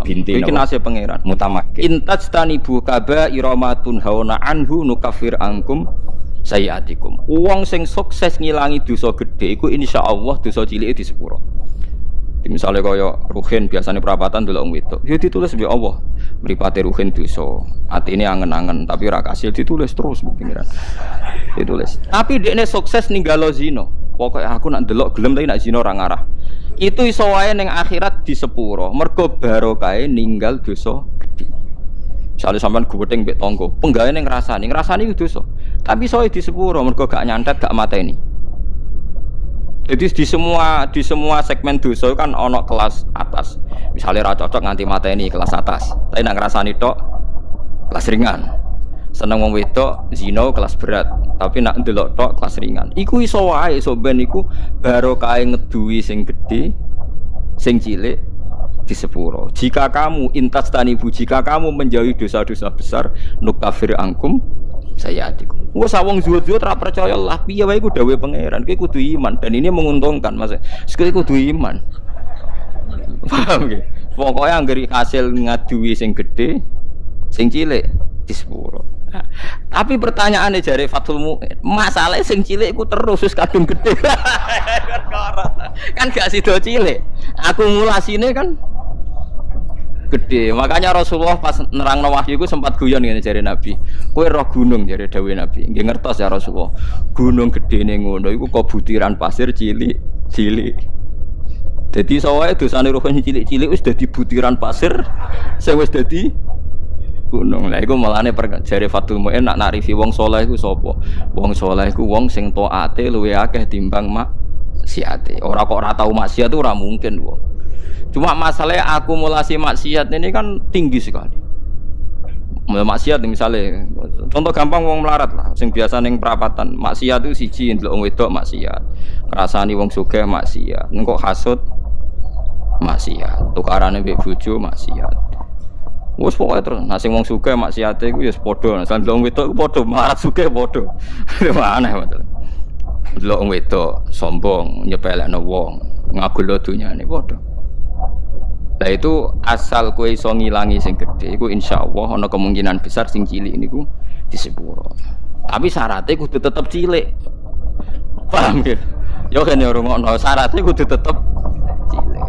binti Nabi Pangeran Mutamakin. Intajtanibu kaba iramatun hauna anhu nukafir angkum sayiatikum. Wong sing sukses ngilangi dosa gede iku insyaallah dosa cilik di sepuro. Misalnya kaya Ruhin biasanya perapatan delok wong wedok, ya ditulis mbek Allah. Mripate Ruhin dosa, atine angen-angen tapi ora kasil ditulis terus pengiran. Ditulis. Tapi dekne sukses ninggalo zina. Pokoke aku nak delok gelem tapi nak zina ora ngarah. Itu iso wae ning akhirat di sepuro. Mergo barokahe ninggal dosa gedhe. Misalnya sampean gudeng mbek tangga, penggaweane ngrasani itu dosa. Tapi soe di sepuro mergo gak nyantet, gak mateni. Jadi di semua segmen dosa kan ono kelas atas. Misalnya ra cocok nganti mateni kelas atas. Tapi nak ngrasani tok kelas ringan. Seneng wong wedok zina kelas berat, tapi nak ndelok tok kelas ringan. Iku iso wae iso ben iku barokah ngeduwi sing gedhe, sing cilik di sepuro. Jika kamu jika kamu menjauhi dosa-dosa besar, nukafir angkum sayatikum. Wes wong zuhud-zuhud ra percaya lah piye wae iku dawuhe pangeran. Kowe kudu iman dan ini menguntungkan Mas. Sekali kudu iman. Paham nggih? Pokoke anggere hasil ngaduwi sing gedhe, sing cilik di sepuro. Tapi pertanyaannya jare Fathul Mu'in, masalah sing cilik iku terus wis kadung gedhe. Kan gak sido cilik. Akumulasinya kan gede. Makanya Rasulullah pas nerangno wahyu iku sempat guyon ngene jare Nabi. Kowe roh gunung jare dawuhe Nabi. Nggih ngertos ya Rasulullah. Gunung gedene ngono iku kok butiran pasir cilik-cilik. Dadi sawae dosane roh cilik-cilik wis dadi butiran pasir sing wis dadi gunung. Lah iku malane jare Fathul Mu'in nak narifi wong saleh iku sapa? Wong saleh iku wong sing taate luwih akeh timbang maksiate. Ora kok ora tau maksiat itu ora mungkin wong. Cuma masalahnya akumulasi maksiat ini kan tinggi sekali. Maksiat misalnya, contoh gampang wong melarat lah, sing biasa ning perapatan. Maksiat itu siji ndelok wong wedok maksiat. Ngrasani wong sugih maksiat. Engko hasud maksiat. Tukarane mbek bojo maksiat. Wes pokoke terus, nah sing wong sugih maksiate iku ya padha. Nah wong wedok iku padha, melarat sugih padha. Aneh masalah. Delok wong wedok sombong, nyepelekno wong, ngagul dunyane padha. Lah itu asal kowe iso ngilangi sing gedhe iku insyaallah ana kemungkinan besar sing cilik niku di sepuro. Tapi syaratnya kudu tetep cilik. Paham nggih? Ya kene rungokno syaratnya kudu tetep cilik.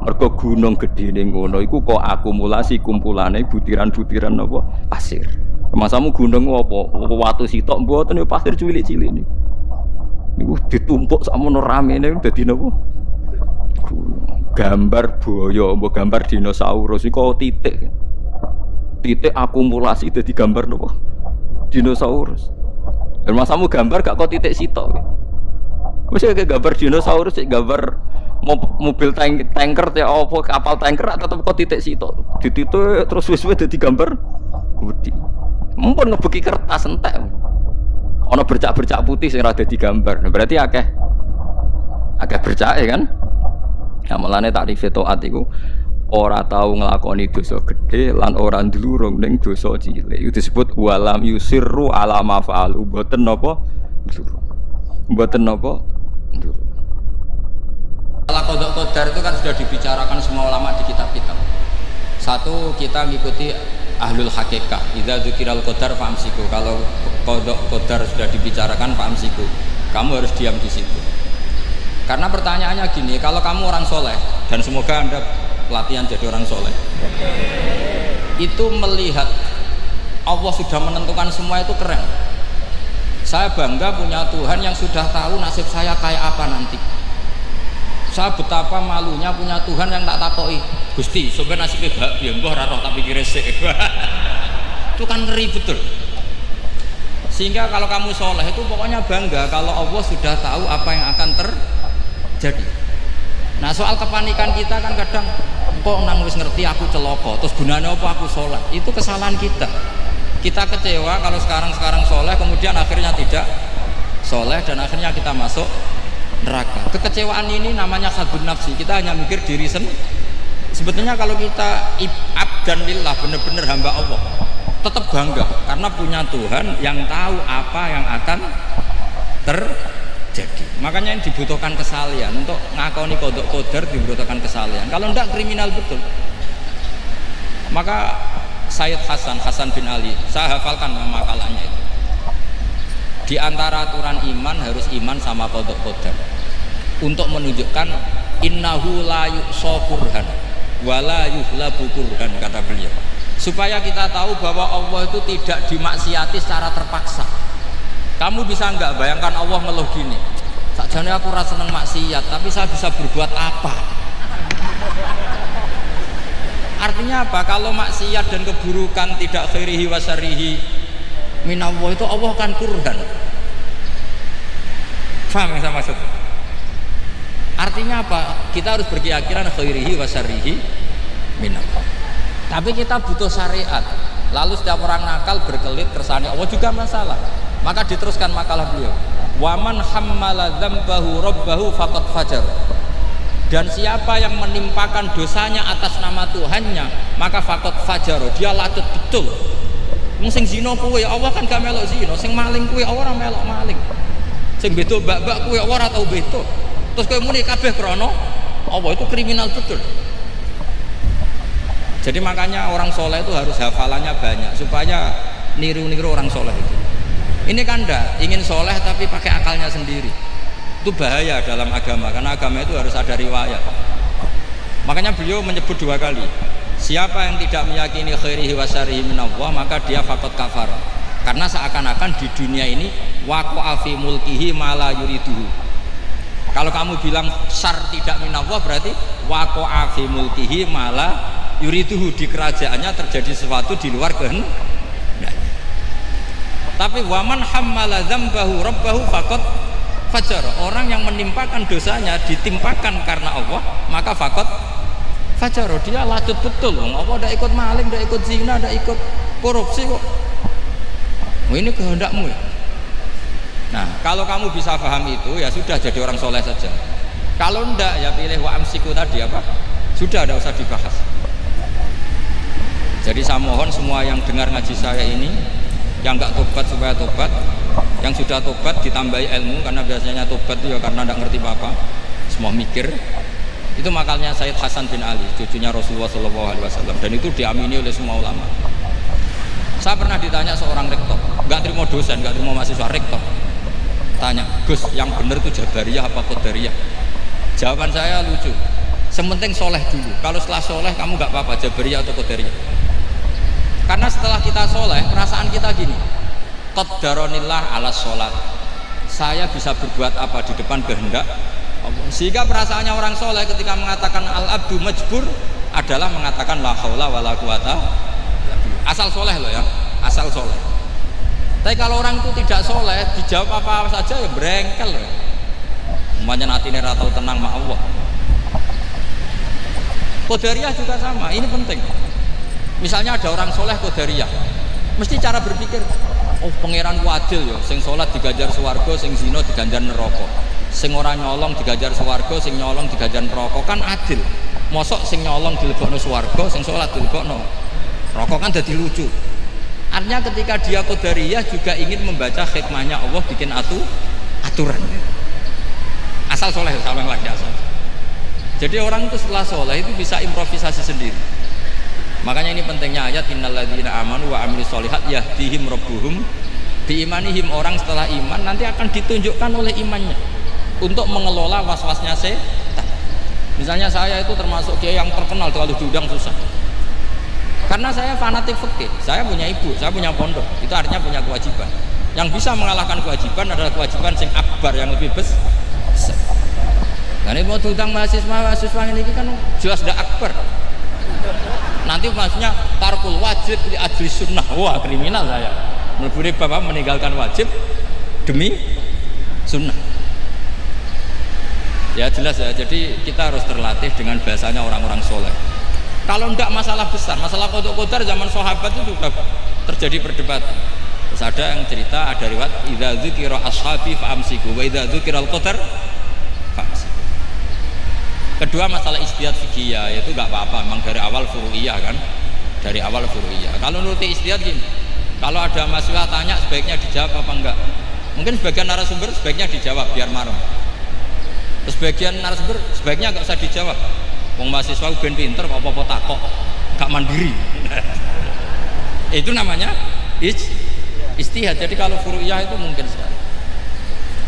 Mergo gunung gedene ngono iku kok akumulasi kumpulane butiran-butiran apa pasir. Masamu gunung apa? Watu sitok mboten ya pasir cilik-cilik niku. Niku ditumpuk sakmono ramene dadi napa? Gunung. Gambar buaya, mbok gambar dinosaurus iku titik. Titik akumulasi dadi gambar napa? Dinosaurus. Dan masamu gambar gak kok titik sitok. Wis gambar dinosaurus gambar mobil tanker ya apa kapal tanker tetep kok titik sitok. Dititik terus wis-wis dadi gambar gede. Mumpun ngebeki kertas entek. Ana bercak-bercak putih sing ora dadi gambar. Nah, berarti akeh bercake kan? Nah, mulane takrif taat iku ora tau nglakoni dosa gedhe lan ora ndlurung ning dosa cilik. Itu disebut walam yusirru ala ma fa'alu. Mboten napa ndlurung. Mboten napa ndlurung. Masalah qada qadar itu kan sudah dibicarakan semua ulama di kitab-kitab. Satu, kita mengikuti ahlul hakikah. Idza dzikiral qadar famsiku. Kalau qada qadar sudah dibicarakan famsiku, kamu harus diam di situ. Karena pertanyaannya gini, kalau kamu orang soleh dan semoga Anda pelatihan jadi orang soleh, itu melihat Allah sudah menentukan semua itu keren. Saya bangga punya Tuhan yang sudah tahu nasib saya kayak apa nanti. Saya betapa malunya punya Tuhan yang tak takoi, Gusti, sebenarnya nasibnya bahagia, mbah ora roh tak pikir resik. Itu kan ngeri betul. Sehingga kalau kamu soleh itu pokoknya bangga kalau Allah sudah tahu apa yang akan terjadi. Nah soal kepanikan kita kan kadang kok nang wis ngerti aku celoko, terus gunanya apa aku sholat? Itu kesalahan kita. Kita kecewa kalau sekarang soleh, kemudian akhirnya tidak soleh dan akhirnya kita masuk neraka. Kekecewaan ini namanya khadun nafsi. Kita hanya mikir diri sendiri. Sebetulnya kalau kita abdan lillah, benar-benar hamba Allah, tetap bangga karena punya Tuhan yang tahu apa yang akan terjadi. Makanya yang dibutuhkan kesalian untuk ngakoni kodok kodar, dibutuhkan kesalian. Kalau enggak kriminal betul. Maka Sayyid Hasan bin Ali, saya hafalkan makalahnya itu. Di antara aturan iman harus iman sama kodok kodar untuk menunjukkan innahu la yu'sa qurhan wala yuhlabu qurhan, kata beliau, supaya kita tahu bahwa Allah itu tidak dimaksiati secara terpaksa. Kamu bisa enggak bayangkan Allah ngeluh gini, sakjane aku ora seneng maksiat tapi saya bisa berbuat apa? Artinya apa? Kalau maksiat dan keburukan tidak khairihi wa syarrihi minallah itu Allah kan kurhan. Paham yang saya maksud? Artinya apa? Kita harus berkeyakinan khairihi wa syarrihi minallah. Tapi kita butuh syariat. Lalu setiap orang nakal berkelit kersane Allah juga masalah. Maka diteruskan makalah beliau. Waman hammala dzambahu rabbahu faqad fajar. Dan siapa yang menimpakan dosanya atas nama Tuhannya, maka faqad fajar, dia lacut betul. Wong sing zina kuwi Allah kan gak melok zina, sing maling kuwi ora melok maling. Sing beto mbak-mbak kuwi ora tau beto. Terus kowe muni kabeh krana Allah, itu kriminal betul. Jadi makanya orang soleh itu harus hafalannya banyak supaya niru-niru orang soleh itu. Ini kan enggak ingin soleh tapi pakai akalnya sendiri. Itu bahaya dalam agama, karena agama itu harus ada riwayat. Makanya beliau menyebut 2 kali, siapa yang tidak meyakini khairihi wa syarrihi minallah, maka dia faqad kafar. Karena seakan-akan di dunia ini waqa'a fi mulkihi ma la yuriduhu. Kalau kamu bilang syar tidak minallah, berarti waqa'a fi mulkihi ma la yuriduhu, di kerajaannya terjadi sesuatu di luar kehendak. Tapi waman hammala dzambahu rabbahu faqad fajar, orang yang menimpakan dosanya ditimpakan karena Allah, maka faqad fajar, dia lacut betul. Allah tidak ikut maling, tidak ikut zina, tidak ikut korupsi kok. Oh, ini kehendakmu ya. Nah, kalau kamu bisa paham itu, ya sudah jadi orang soleh saja. Kalau enggak, ya pilih wa amsiku tadi apa? Sudah, tidak usah dibahas. Jadi saya mohon semua yang dengar ngaji saya ini, yang enggak tobat supaya tobat, yang sudah tobat ditambahi ilmu, karena biasanya tobat itu ya karena tidak ngerti apa-apa, semua mikir. Itu makalnya Sayyid Hasan bin Ali, cucunya Rasulullah SAW, dan itu diamini oleh semua ulama. Saya pernah ditanya seorang rektor, nggak terima dosen, nggak terima mahasiswa, rektor tanya, Gus, yang benar itu Jabariyah apa Qadariyah? Jawaban saya lucu, sementing soleh dulu, kalau setelah soleh kamu nggak apa-apa Jabariyah atau Qadariyah. Karena setelah kita soleh, perasaan kita gini, qaddaronillah ala sholat, saya bisa berbuat apa di depan kehendak Allah. Sehingga perasaannya orang soleh ketika mengatakan al-abdu majbur adalah mengatakan la haula wala quwata, asal soleh loh ya, asal soleh. Tapi kalau orang itu tidak soleh, dijawab apa saja ya berengkel loh. Umpamanya natine ra tau tenang sama Allah. Qadariyah juga sama, ini penting. Misalnya ada orang soleh Qadariyah, mesti cara berpikir, oh pangeran adil ya, sing sholat diganjar swarga, sing zina diganjar neraka, sing ora nyolong diganjar swarga, sing nyolong diganjar neraka, kan adil. Mosok sing nyolong dilebokno swarga, sing sholat dilebokno neraka, kan jadi lucu. Artinya ketika dia Qadariyah juga ingin membaca hikmahnya Allah bikin aturan. Asal soleh, sama lagi asal. Jadi orang itu setelah soleh itu bisa improvisasi sendiri. Makanya ini pentingnya ayat innalladzina amanu wa amilus sholihat yahdihim rabbuhum biimanihim. Orang setelah iman nanti akan ditunjukkan oleh imannya untuk mengelola was-wasnya setan. Misalnya saya itu termasuk kiai yang terkenal, kalau diundang susah. Karena saya fanatik fikih, saya punya ibu, saya punya pondok, itu artinya punya kewajiban. Yang bisa mengalahkan kewajiban adalah kewajiban sing akbar, yang lebih besar. Nah ini mau diundang mahasiswa ini kan jelas tidak akbar. Nanti maksudnya tarkul wajib di ajli sunnah, wah kriminal saya. Meleburi bapak meninggalkan wajib demi sunnah. Ya jelas ya, jadi kita harus terlatih dengan bahasanya orang-orang soleh. Kalau tidak masalah besar, masalah qadar zaman sahabat itu sudah terjadi perdebatan. Terus ada yang cerita, ada riwayat idza dzukira ashabi fa amsiku wa idza dzukira al-qadar fa amsiku. Kedua masalah ijtihad fikih, yaitu enggak apa-apa, memang dari awal furu'iyah kan. Dari awal furu'iyah. Kalau nuruti ijtihad gini, kalau ada mahasiswa tanya sebaiknya dijawab apa enggak. Mungkin sebagian narasumber sebaiknya dijawab biar marem. Terus sebagian narasumber sebaiknya enggak usah dijawab. Wong mahasiswa ben pinter kok apa-apa takok, gak mandiri. Itu namanya ijtihad. Jadi kalau furu'iyah itu mungkin sekali.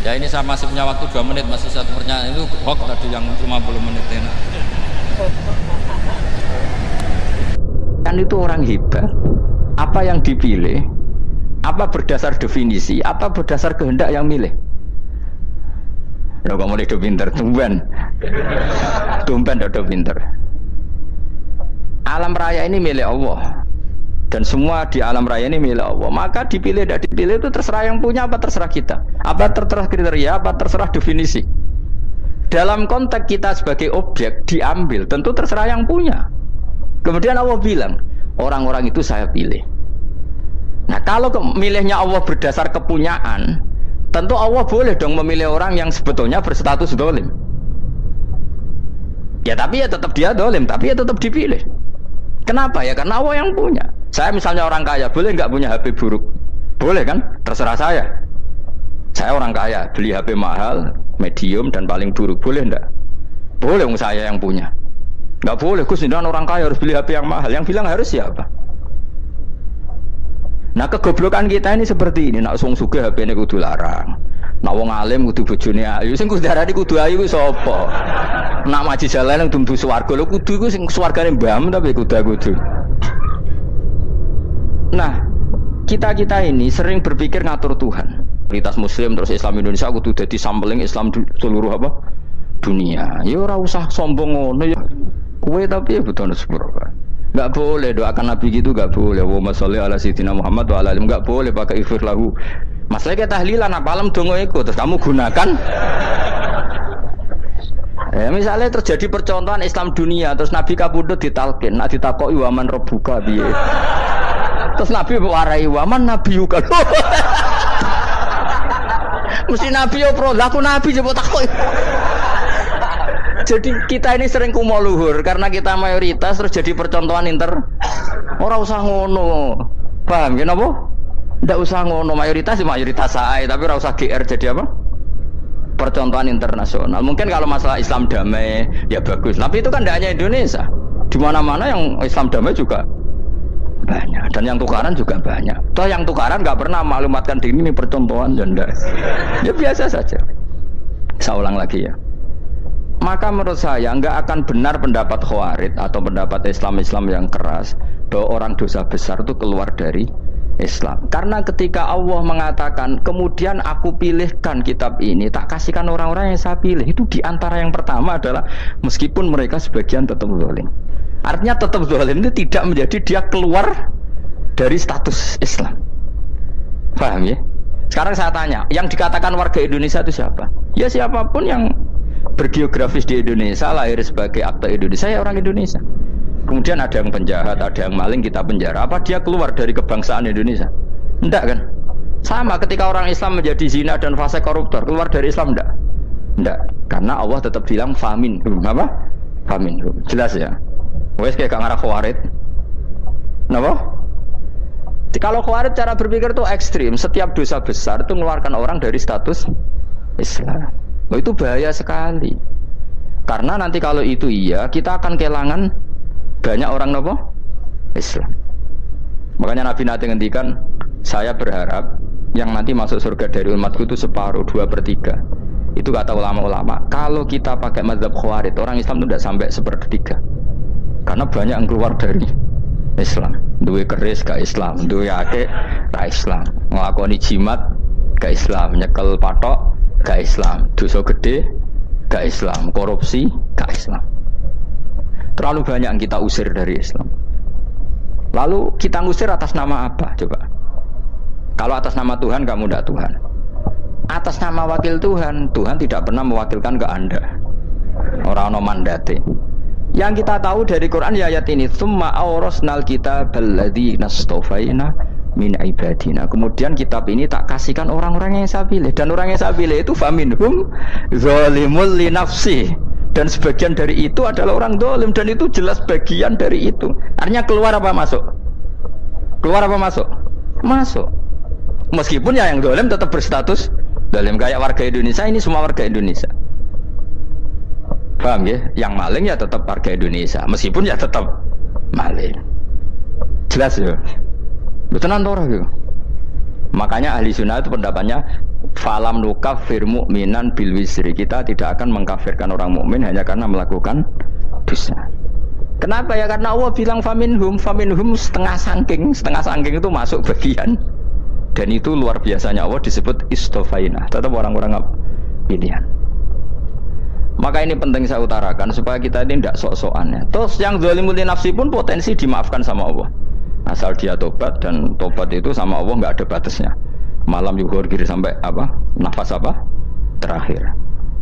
Ya ini saya masih punya waktu 2 menit, masih satu pertanyaan itu hoax tadi yang 50 menit enak. Kan itu orang hebat. Apa yang dipilih? Apa berdasar definisi? Apa berdasar kehendak yang milih? Lo kamu udah pinter, tumben udah pinter. alam raya ini milik Allah. Dan semua di alam raya ini milik Allah. Maka dipilih tidak dipilih itu terserah yang punya apa terserah kita. Apa terserah kriteria, apa terserah definisi. Dalam konteks kita sebagai objek diambil, tentu terserah yang punya. Kemudian Allah bilang, orang-orang itu saya pilih. Nah kalau milihnya Allah berdasar kepunyaan, tentu Allah boleh dong memilih orang yang sebetulnya berstatus dolim. Ya tapi ya tetap dia dolim, tapi ya tetap dipilih. Kenapa ya? Karena Allah yang punya. Saya misalnya orang kaya, boleh nggak punya HP buruk? Boleh kan? Terserah saya. Saya orang kaya, beli HP mahal, medium dan paling buruk, boleh enggak? Boleh, saya yang punya. Enggak boleh, Gus, ini orang kaya harus beli HP yang mahal. Yang bilang harus siapa? Nah kegoblokan kita ini seperti ini. Nak wong sugih HP ini kudu larang. Nak wong alim kudu bojone ayu. Sing kudu darani kudu ayu ku sapa? Nak maji jalan yang dumdu swarga lho kudu iku sing swargane mbam tapi kudu. Nah, kita ini sering berpikir ngatur Tuhan. Prioritas Muslim terus Islam Indonesia kudu dadi sampling Islam seluruh apa? Dunia. Ya ora usah sombong ngono ya. Kowe tapi ya betul sepuro. Enggak boleh doakan Nabi gitu, enggak boleh. Allahumma sholli ala sayyidina Muhammad wa ala alihi. Enggak boleh pakai ighfir lahu. Masalah kita tahlilan apa alam dongo iku terus kamu gunakan. Misalnya terjadi percontohan Islam dunia terus Nabi kabudut ditalkin, nak ditakoki waman rabbuka piye. Terus Nabi warai waman nabiyuka. Mesti Nabi yo pro, lah aku Nabi coba takoki. Jadi kita ini sering kumo luhur karena kita mayoritas terus jadi percontohan Ora usah ngono. Paham ya napa? Ndak usah ngono, mayoritas saya, tapi ora usah GR jadi apa? Percontohan internasional. Mungkin kalau masalah Islam damai ya bagus, tapi itu kan tidak hanya Indonesia. Di mana-mana yang Islam damai juga banyak dan yang tukaran juga banyak. Toh yang tukaran nggak pernah maklumatkan diri ini percontohan janda. Ya biasa saja. Saya ulang lagi ya. Maka menurut saya nggak akan benar pendapat Khawarij atau pendapat Islam yang keras bahwa orang dosa besar itu keluar dari Islam. Karena ketika Allah mengatakan kemudian aku pilihkan kitab ini tak kasihkan orang-orang yang saya pilih, itu diantara yang pertama adalah meskipun mereka sebagian tetap zalim. Artinya tetap zalim itu tidak menjadi dia keluar dari status Islam. Paham ya? Sekarang saya tanya, yang dikatakan warga Indonesia itu siapa? Ya siapapun yang bergeografis di Indonesia, lahir sebagai akta Indonesia, ya orang Indonesia. Kemudian ada yang penjahat, ada yang maling, kita penjara. Apa dia keluar dari kebangsaan Indonesia? Enggak kan? Sama ketika orang Islam menjadi zina dan fase koruptor, keluar dari Islam enggak? Enggak. Karena Allah tetap bilang faminhum. Apa? Faminhum. Jelas ya? Wes kayak ngarah Khawarij. Kenapa? Kalau Khawarij cara berpikir itu ekstrim. Setiap dosa besar itu mengeluarkan orang dari status Islam. Oh, itu bahaya sekali. Karena nanti kalau itu iya, kita akan kehilangan banyak orang nopo Islam. Makanya Nabi nanti ngendikan, saya berharap yang nanti masuk surga dari umatku itu separuh, 2/3. Itu kata ulama-ulama. Kalau kita pakai mazhab Khawarij, orang Islam itu tidak sampai 1/3. Karena banyak yang keluar dari Islam. Duwe keris ke Islam, duwe akeh ke Islam, nglakoni jimat ke Islam, nyekel patok ke Islam, dosa gede ke Islam, korupsi ke Islam. Terlalu banyak yang kita usir dari Islam. Lalu kita ngusir atas nama apa? Coba. Kalau atas nama Tuhan, kamu tidak Tuhan. Atas nama wakil Tuhan, Tuhan tidak pernah mewakilkan ke Anda. Orang-orang mandate. Yang kita tahu dari Quran ya ayat ini, tsumma awrasnal kitabal ladzina astafaina min ibadina. Kemudian kitab ini tak kasihkan orang-orang yang saya pilih, dan orang yang saya pilih itu faminhum zalimul li nafsi, dan sebagian dari itu adalah orang zalim, dan itu jelas bagian dari itu. Artinya keluar apa masuk? Keluar apa masuk? Masuk. Meskipun ya yang zalim tetap berstatus zalim, kayak warga Indonesia, ini semua warga Indonesia. Paham ya? Yang maling ya tetap warga Indonesia, meskipun ya tetap maling. Jelas ya? Betul nanti gitu. Makanya ahli sunnah itu pendapatnya falam nukafir mu'minan bil wisri. Kita tidak akan mengkafirkan orang mukmin hanya karena melakukan dosa. Kenapa ya? Karena Allah bilang faminhum setengah sangking itu masuk bagian. Dan itu luar biasanya Allah disebut istofaina, tetap orang-orang pilihan. Maka ini penting saya utarakan supaya kita ini tidak sok-sokan ya. Terus yang zalimul nafsi pun potensi dimaafkan sama Allah. Asal dia tobat, dan tobat itu sama Allah nggak ada batasnya. Malam yuhur kiri sampai apa? Nafas apa? Terakhir.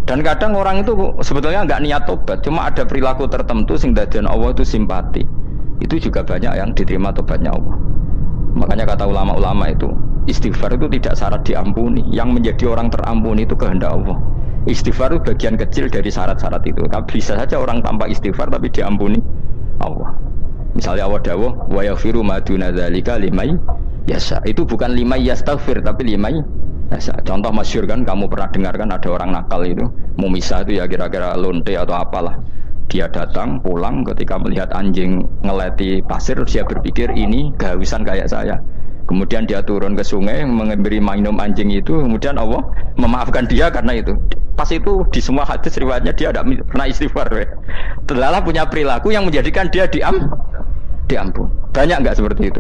Dan kadang orang itu sebetulnya nggak niat tobat, cuma ada perilaku tertentu sehingga dadian Allah itu simpati. Itu juga banyak yang diterima tobatnya Allah. Makanya kata ulama-ulama itu, istighfar itu tidak syarat diampuni. Yang menjadi orang terampuni itu kehendak Allah. Istighfar itu bagian kecil dari syarat-syarat itu. Bisa saja orang tanpa istighfar tapi diampuni Allah. Misalnya Allah dawuh, wa yaghfiru ma duna dzalika liman yasha. Itu bukan liman yastaghfir tapi liman yasha. Contoh masyhur kan, kamu pernah dengarkan ada orang nakal itu, mumisah itu ya kira-kira lonte atau apalah. Dia datang pulang ketika melihat anjing ngeleti pasir, dia berpikir ini kehausan kayak saya. Kemudian dia turun ke sungai memberi minum anjing itu, kemudian Allah memaafkan dia karena itu. Pas itu di semua hadis riwayatnya dia tidak pernah istighfar. Terlalu punya perilaku yang menjadikan dia diampun. Banyak enggak seperti itu?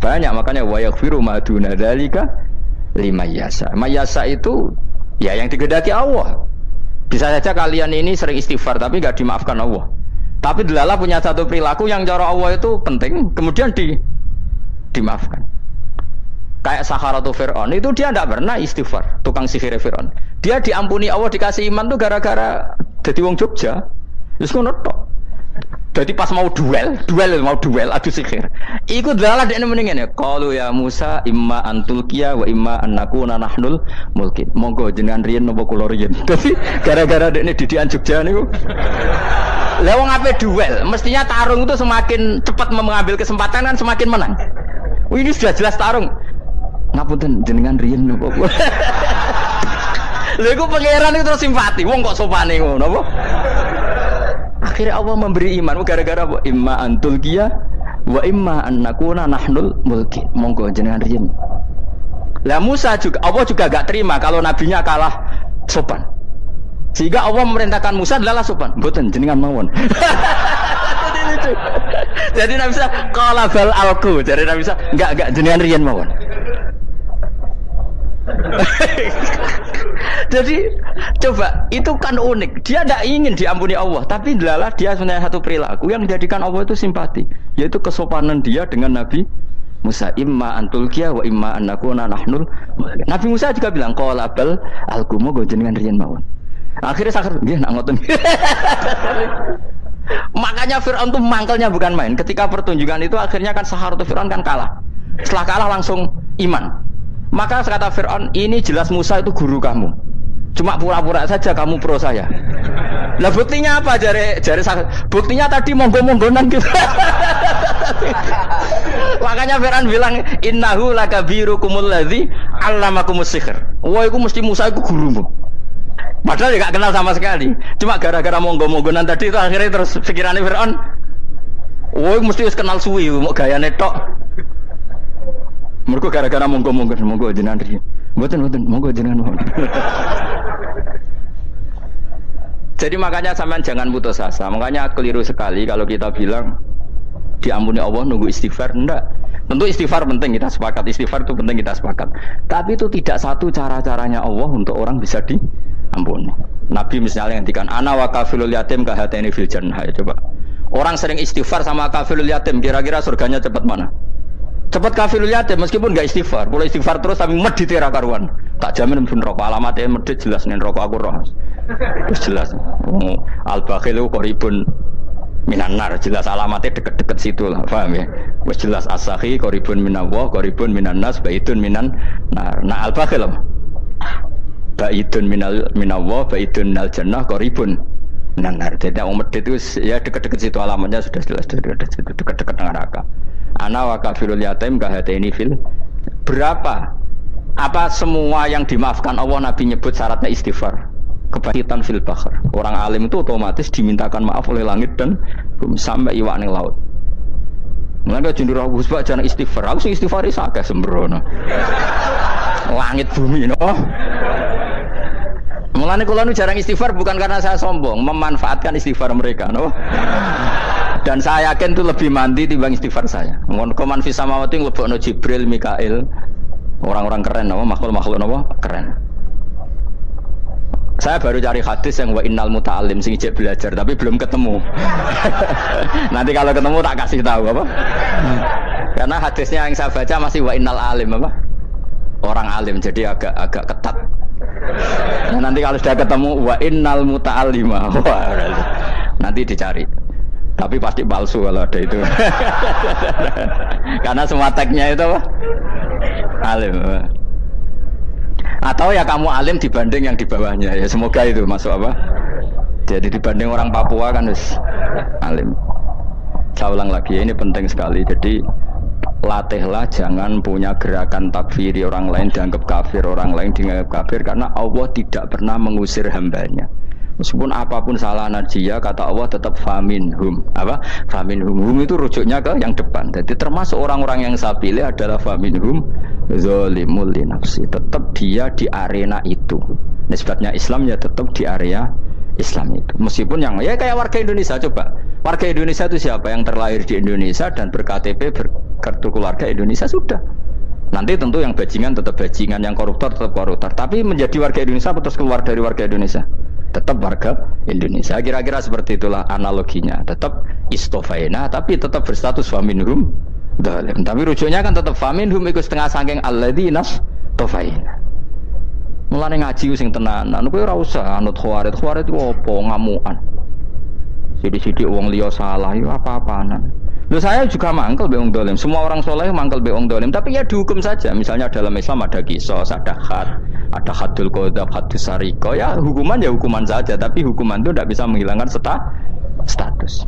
Banyak, makanya wa yaghfiru ma duna dzalika liman yasha. Mayasa itu ya yang digedaki Allah. Bisa saja kalian ini sering istighfar tapi nggak dimaafkan Allah. Tapi delala punya satu perilaku yang cara Allah itu penting, kemudian dimaafkan. Kayak Saharatu Fir'aun itu dia tidak pernah istighfar, tukang sihir Fir'aun. Dia diampuni Allah, dikasih iman tuh gara-gara jadi wong Jogja. Terus ngono tok. Jadi pas mau duel adu sihir. Iku delala dekne mendingan ya. Qalu ya Musa imma antulqiya wa imma annakuna nahnul mulkin. Monggo jenengan riyen napa kula riyen. Dadi gara-gara dekne didikan Jogja niku. Lah wong ape duel, mestinya tarung itu semakin cepat mengambil kesempatan kan semakin menang. Ini sudah jelas tarung. Ngapunten jenengan riyen napa kula. Lha iku pangeran itu terus simpati. Wong kok sopane ngono apa? Akhirnya Allah memberi iman gara-gara apa? Imma antulqiya wa imma annakuna nahnul mulki. Monggo jenengan riyen. Lah Musa juga, Allah juga gak terima kalau nabinya kalah sopan. Sehingga Allah memerintahkan Musa adalah sopan. Mboten jenengan mawon. Jadi Nabi Musa qala bal alqu. Jadi Nabi Musa enggak jenengan riyen mawon. Jadi coba, itu kan unik. Dia tidak ingin diampuni Allah, tapi adalah dia sebenarnya satu perilaku yang menjadikan Allah itu simpati, yaitu kesopanan dia dengan Nabi Musa. Imma antulqiya wa imma annakuna nahnul. Nabi Musa juga bilang qala bal alqumu go jenengan riyen mawon. Akhirnya sakar nggih nak ngoten. Makanya Fir'aun itu mangkelnya bukan main. Ketika pertunjukan itu akhirnya kan Saharatu Fir'aun kan kalah. Setelah kalah langsung iman. Maka kata Fir'aun, ini jelas Musa itu guru kamu. Cuma pura-pura saja kamu pro saya. Lah buktinya apa? Jare buktinya tadi monggo-monggonan gitu. Makanya Fir'aun bilang innahu lakabirukumul ladzi 'allamakumus sihr. Wah, itu mesti Musa itu gurumu. Padahal dia gak kenal sama sekali. Cuma gara-gara monggo-monggonan tadi itu akhirnya terus pikirannya Fir'aun. Wah, mesti wis kenal suwi, mau gayane tok. Mergo gara-gara monggo jenengan riyen. Mboten monggo jenengan mohon. Jadi makanya sampean jangan putus asa. Makanya keliru sekali kalau kita bilang diampuni Allah nunggu istighfar. Enggak. Tentu istighfar penting, kita sepakat. Istighfar itu penting, kita sepakat. Tapi itu tidak satu cara-caranya Allah untuk orang bisa diampuni. Nabi misalnya ngendikan ana wa kafilul yatim kahateni fil jannah. Coba. Orang sering istighfar sama kafilul yatim, kira-kira surganya cepat mana? Cepat kafirul yatim meskipun enggak istighfar. Boleh istighfar terus tapi medhit ra karuan. Tak jamin pun rokok alamatnya medhit jelas nen rokok aku roh. Wis jelas. Al-bakhilu qaribun minan nar, jelas alamatnya deket-deket situ lah, paham ya? Wis jelas as-sakhi qaribun minallah, qaribun minan nas, baitun minan nar. Nah al-bakhil baitun minallah, baitun minal jannah, qaribun minan nar. Jadi yang medhit itu ya deket-deket situ alamatnya sudah jelas deket-deket neraka. Ana wa kafirul yatim kahateni fil. Berapa? Apa semua yang dimaafkan Allah Nabi nyebut syaratnya istighfar? Kebahitan fil bahr. Orang alim itu otomatis dimintakan maaf oleh langit dan bumi sampai iwak ning laut. Mulane jendur Abu Subak jangan istighfar. Aku sing istighfar iki akeh sembrono. Langit bumi no. Mulane kula nu jarang istighfar bukan karena saya sombong, memanfaatkan istighfar mereka no. Dan saya yakin itu lebih mandi timbang istighfar saya. Mohon koman fi samawati nglebokno Jibril, Mikail. Orang-orang keren apa makhluk-makhluk apa? Keren. Saya baru cari hadis yang wa innal muta'allim sing ijek belajar tapi belum ketemu. Nanti kalau ketemu tak kasih tahu apa? Karena hadisnya yang saya baca masih wa innal alim apa? Orang alim jadi agak ketat. Nah, nanti kalau sudah ketemu wa innal muta'allima. Nanti dicari. Tapi pasti palsu kalau ada itu. Karena semua tagnya itu apa? Alim. Atau ya kamu alim dibanding yang di bawahnya ya, semoga itu masuk apa? Jadi dibanding orang Papua kan harus alim. Saya ulang lagi ya, ini penting sekali. Jadi latihlah jangan punya gerakan takfiri orang lain dianggap kafir, orang lain dianggap kafir, karena Allah tidak pernah mengusir hambanya. Meskipun apapun salah najiyah, kata Allah tetap faminhum. Apa? Faminhum. Hum itu rujuknya ke yang depan. Jadi termasuk orang-orang yang saya pilih adalah faminhum zalimul li nafsi. Tetap dia di arena itu. Nisbatnya Islam ya tetap di area Islam itu. Meskipun yang ya kayak warga Indonesia, coba. Warga Indonesia itu siapa? Yang terlahir di Indonesia dan berKTP berkartu keluarga Indonesia sudah. Nanti tentu yang bajingan tetap bajingan, yang koruptor tetap koruptor. Tapi menjadi warga Indonesia atau keluar dari warga Indonesia? Tetap warga Indonesia. Kira-kira seperti itulah analoginya. Tetap istofaina tapi tetap berstatus faminhum dhalim. Tapi rujuknya kan tetap faminhum iku setengah saking alladzinas tofaina. Mulane ngaji sing tenanan kowe ora usah anut khawarit. Khawarit itu apa? Ngamukan. Sidik-sidik wong liya salah yo apa-apaan. Loh saya juga mangkel be wong dhalim. Semua orang soleh mangkel be wong dhalim, tapi ya dihukum saja. Misalnya dalam Islam ada qisas, ada ada hadul qadzaf, hadus sariko. Ya hukuman saja, tapi hukuman itu tidak bisa menghilangkan status.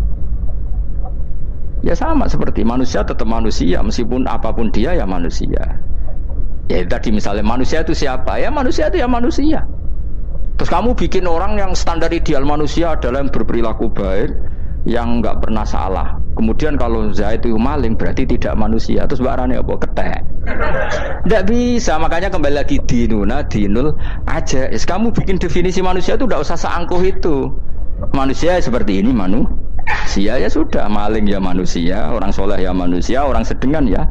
Ya sama seperti manusia tetap manusia, meskipun apapun dia ya manusia. Ya tadi misalnya manusia itu siapa? Ya manusia itu ya manusia. Terus kamu bikin orang yang standar ideal manusia adalah yang berperilaku baik, yang nggak pernah salah. Kemudian kalau Zaid itu maling berarti tidak manusia. Terus barangnya apa? Ketek. Tidak bisa. Makanya kembali lagi dinul aja. Kamu bikin definisi manusia itu tidak usah seangkuh itu. Manusia seperti ini manusia ya sudah. Maling ya manusia, orang soleh ya manusia, orang sedengan ya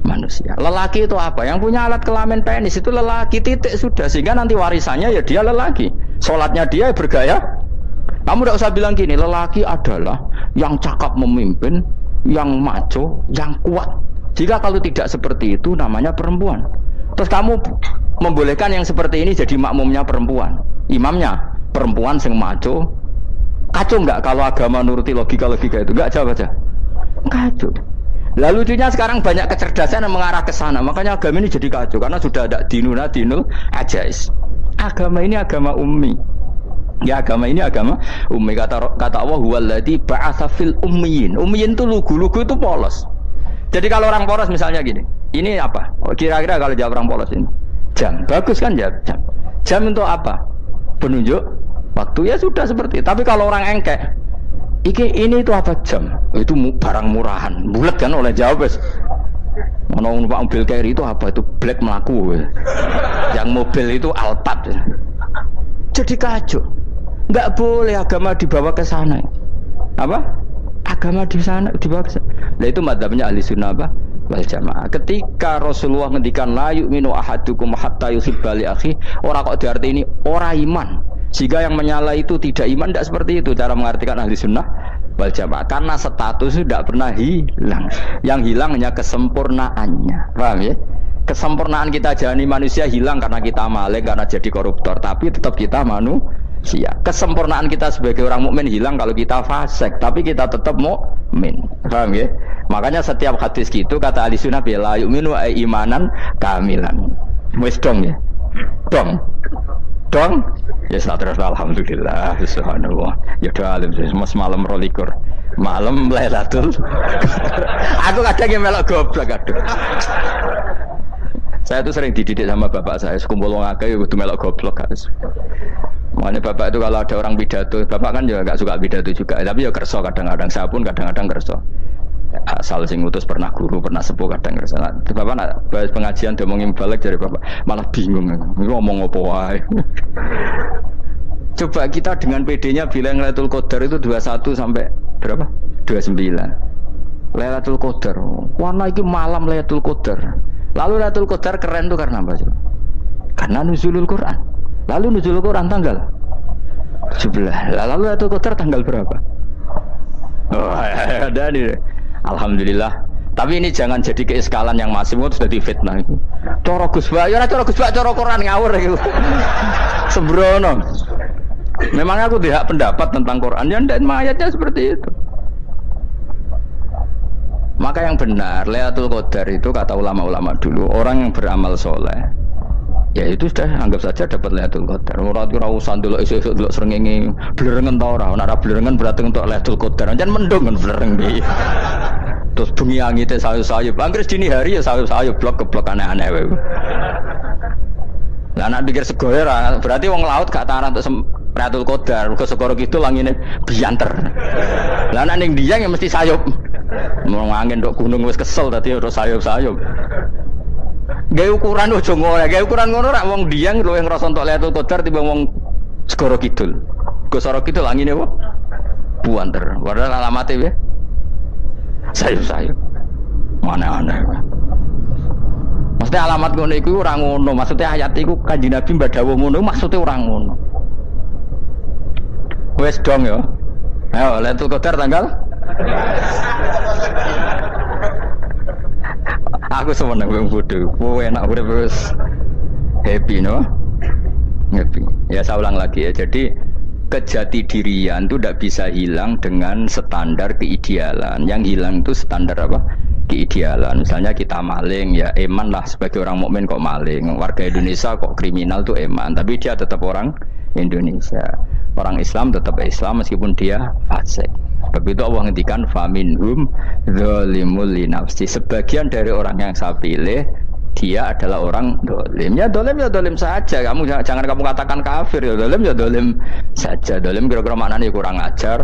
manusia. Lelaki itu apa? Yang punya alat kelamin penis itu lelaki, titik sudah. Sehingga nanti warisannya ya dia lelaki. Sholatnya dia bergaya. Kamu tidak usah bilang gini, lelaki adalah yang cakap memimpin, yang maco, yang kuat. Jika kalau tidak seperti itu namanya perempuan. Terus kamu membolehkan yang seperti ini jadi makmumnya perempuan, imamnya perempuan sing maco. Kacau enggak kalau agama nuruti logika-logika itu? Enggak, jawab aja. Kacau. Lalu lucunya sekarang banyak kecerdasan yang mengarah ke sana. Makanya agama ini jadi kacau karena sudah ada dinul ajais. Agama ini agama ummi. Ya agama ini agama ummi. Kata Allah huwallazi ba'atsa fil ummiyin. Ummiyin itu lugu-lugu itu polos. Jadi kalau orang polos misalnya gini, ini apa? Oh, kira-kira kalau jawab orang polos ini jam, bagus kan jawab jam. Jam untuk apa? Penunjuk waktu ya sudah seperti. Tapi kalau orang engkek, ini itu apa jam? Itu barang murahan, bulat kan oleh jawab. Mau numpak mobil carry itu apa? Itu black melaku. Yang mobil itu Alphard. Jadi kacau. Enggak boleh agama dibawa ke sana. Apa? Agama di sana dibawa ke sana. Nah itu madzhabnya ahli sunnah wal jamaah. Ketika Rasulullah ngendikan la yu'minu ahadukum hatta yuhibba li akhi, ora kok diarti ini ora iman. Jika yang menyala itu tidak iman, tidak seperti itu cara mengartikan ahli sunnah wal jamaah. Karena status itu tidak pernah hilang. Yang hilang hanya kesempurnaannya. Paham ya? Kesempurnaan kita jalani manusia hilang karena kita maling, karena jadi koruptor. Tapi tetap kita manusia. Kesempurnaan kita sebagai orang mukmin hilang kalau kita fasik, tapi kita tetap mukmin. Paham ya? Makanya setiap hadis gitu kata ahli sunnah la yu'minu imanan kamilan. Wis dong ya. Dong. Ya terus alhamdulillah subhanallah. Ya doa alim mas malam 22. Malam Lailatul. Aku kadang yang melok goblok aduh. Saya tuh sering dididik sama bapak saya, sekumpul wong akeh ya kudu melok goblok harus. Makanya bapak itu kalau ada orang pidato, bapak kan juga gak suka pidato juga, tapi ya kerso kadang-kadang, saya pun kadang-kadang kerso. Asal sing ngutus pernah guru, pernah sepuh kadang kerso. Nah, bapak nak bahas pengajian dia ngomongin balik dari bapak, malah bingung. Ini ngomong apa wae. Coba kita dengan PD-nya bilang Lailatul Qadar itu 21 sampai berapa? 29. Lailatul Qadar. Warna iki malam Lailatul Qadar. Lalu Lailatul Qadar keren tuh karena apa? Karena nuzulul Quran. Lalu nuzul Quran tanggal 17. Lalu Lailatul Qadar tanggal berapa? Oh, ada nih. Alhamdulillah. Tapi ini jangan jadi keiskalan yang masih itu sudah difitnah. Coro Gus Ba, ya coro Gus Ba, coro Quran ngawur gitu. Sembrono. Memang aku tidak pendapat tentang Quran dan ayatnya seperti itu. Maka yang benar Lailatul Qadar itu kata ulama-ulama dulu orang yang beramal soleh. Ya itu sudah anggap saja dapat Lailatul Qadar. Ora usah ndelok esuk-esuk ndelok srengenge blerengen ta ora. Ora blerengen berarti untuk Lailatul Qadar. Jan mendung kan blereng iki. Terus bengi angite sayup-sayup. Anggere dini hari ya sayup-sayup blok-blok aneh-aneh wae. Lah nek pikir segoe ora berarti wong laut gak taran untuk Lailatul Qadar. Mergo segoro kidul angine bianter. Lah nek ning Dieng ya mesti sayup. Mau angin ndok gunung wis kesel tadi terus sayup-sayup. Gaya ukuran ojo ngono, gaya ukuran ngono rak wong Dieng luwih ngrasa entuk Lailatul Qadar timbang wong Segoro Kidul. Segoro Kidul angine apa? Buanter. Padahal alamate piye? Sayup-sayup. Mana-mana. Maksudnya alamat ngono iku ora ngono, maksudnya ayat iku Kanjeng Nabi mbak dawuh ngono, maksudnya ora ngono. Wes dong ya. Ayo Lailatul Qadar tanggal aku semeneng wong bodoh. Kowe enak urip wis happy no? Happy. Ya saya ulang lagi ya. Jadi kejati dirian itu tidak bisa hilang dengan standar keidealan. Yang hilang itu standar apa? Keidealan. Misalnya kita maling ya eman lah sebagai orang mukmin kok maling. Warga Indonesia kok kriminal tuh eman, tapi dia tetap orang Indonesia. Orang Islam tetap Islam meskipun dia fasik. Sebab itu Allah ngendikan faminhum zalimul linafsi. Sebagian dari orang yang saya pilih dia adalah orang dolim. Ya dolim saja. Kamu jangan kamu katakan kafir ya dolim saja. Dolim kira-kira maknanya kurang ajar,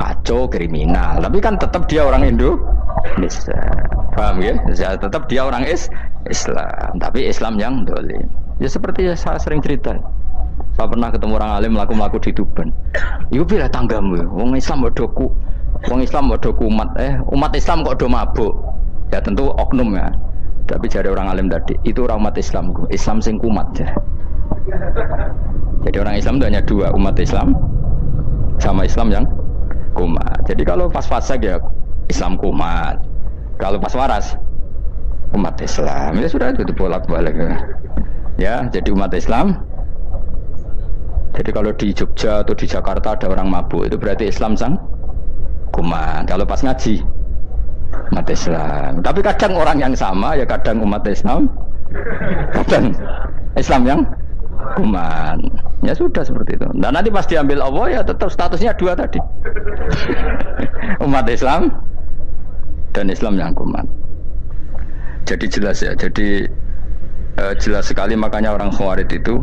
kacau, kriminal. Tapi kan tetap dia orang Indonesia. Paham ya? Tetap dia orang Islam. Tapi Islam yang dolim. Ya seperti saya sering cerita. Saya pernah ketemu orang alim melaku di Tuban. Iku pilih tanggamu. Wong Islam bodohku. Wong Islam bodohku umat Islam kok do mabuk. Ya tentu oknum ya. Tapi jari orang alim tadi, itu orang umat Islamku. Islam sing kumat ya. Jadi orang Islam itu hanya dua, umat Islam sama Islam yang kumat. Jadi kalau pas fasik ya Islam kumat. Kalau pas waras umat Islam. Ya sudah itu bolak-balik ya. Ya, jadi umat Islam. Jadi kalau di Jogja atau di Jakarta ada orang mabuk, itu berarti Islam sang kumat. Kalau pas ngaji, umat Islam. Tapi kadang orang yang sama, ya kadang umat Islam, kadang Islam yang kumat. Ya sudah seperti itu. Dan nanti pas diambil Allah, ya tetap statusnya dua tadi. Umat Islam dan Islam yang kumat. Jadi jelas ya. Jadi jelas sekali makanya orang Khawarij itu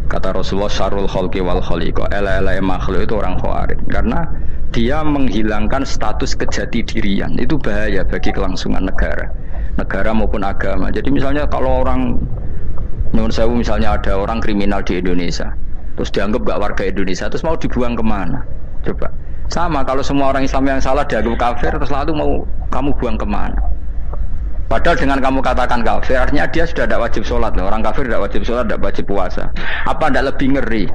kata Rasulullah syarrul khalqi wal khaliqa, ela-ela makhluk itu orang Khawarij karena dia menghilangkan status kejati dirian. Itu bahaya bagi kelangsungan negara maupun agama. Jadi misalnya kalau orang nyuwun sewu misalnya ada orang kriminal di Indonesia terus dianggap gak warga Indonesia terus mau dibuang kemana? Coba sama kalau semua orang Islam yang salah dianggap kafir terus lalu mau kamu buang kemana? Padahal dengan kamu katakan kafir, artinya dia sudah tidak wajib sholat. Orang kafir tidak wajib sholat, tidak wajib puasa. Apa tidak lebih ngeri?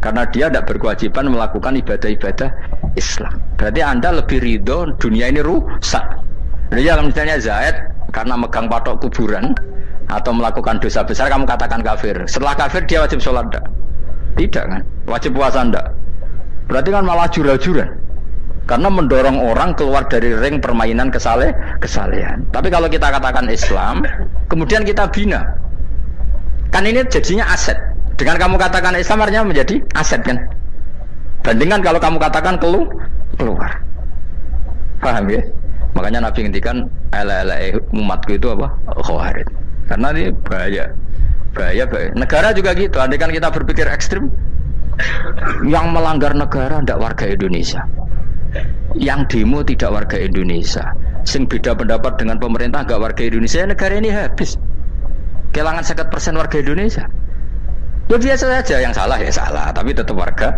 Karena dia tidak berkewajiban melakukan ibadah-ibadah Islam. Berarti Anda lebih ridho dunia ini rusak. Jadi kalau misalnya Zaid karena megang patok kuburan atau melakukan dosa besar, kamu katakan kafir. Setelah kafir dia wajib sholat tidak? Tidak kan? Wajib puasa tidak? Berarti kan malah jura-jura. Karena mendorong orang keluar dari ring permainan kesalehan. Tapi kalau kita katakan Islam, kemudian kita bina. Kan ini jadinya aset. Dengan kamu katakan Islam artinya menjadi aset kan? Bandingkan kalau kamu katakan keluar. Paham ya? Makanya Nabi ngendikan ala umatku itu apa? Khawarij. Karena ini bahaya. Negara juga gitu. Andai kan kita berpikir ekstrim, yang melanggar negara tidak warga Indonesia. Yang demo tidak warga Indonesia, sing beda pendapat dengan pemerintah gak warga Indonesia, negara ini habis. Kehilangan 50% warga Indonesia. Ya biasa saja, yang salah ya salah, tapi tetap warga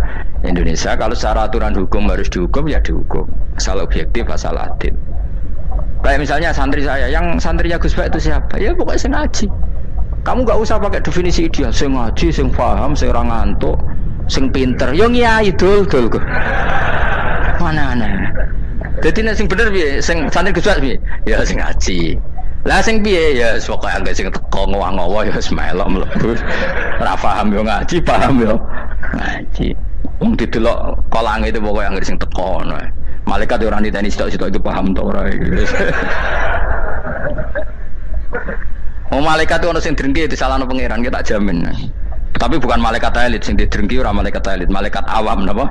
Indonesia. Kalau secara aturan hukum harus dihukum ya dihukum. Asal objektif, asal adil. Kayak misalnya santri saya, yang santrinya Gus Bak itu siapa? Ya pokoknya saya ngaji. Kamu gak usah pakai definisi ideal, sing ngaji, sing paham, sing ora ngantuk, sing pinter. Yo ngiyai dul kok. Mana aneh. Dadi nek sing bener piye? Sing santri Gus piye? Ya sing ngaji. Lah sing piye ya pokoke anggere sing teko ngowah-ngowah ya wis melok mlebu. Ora paham yo ngaji, paham yo ngaji. Wong didelok kolange itu pokoke anggere sing teko ngono. Malaikat yo ora niteni sitok-sitok itu paham to ora. Malaikat itu ono sing drengki disalahno pangeran kita jamin. Tapi bukan malaikat elit sing didrengki ora malaikat elit, malaikat awam napa?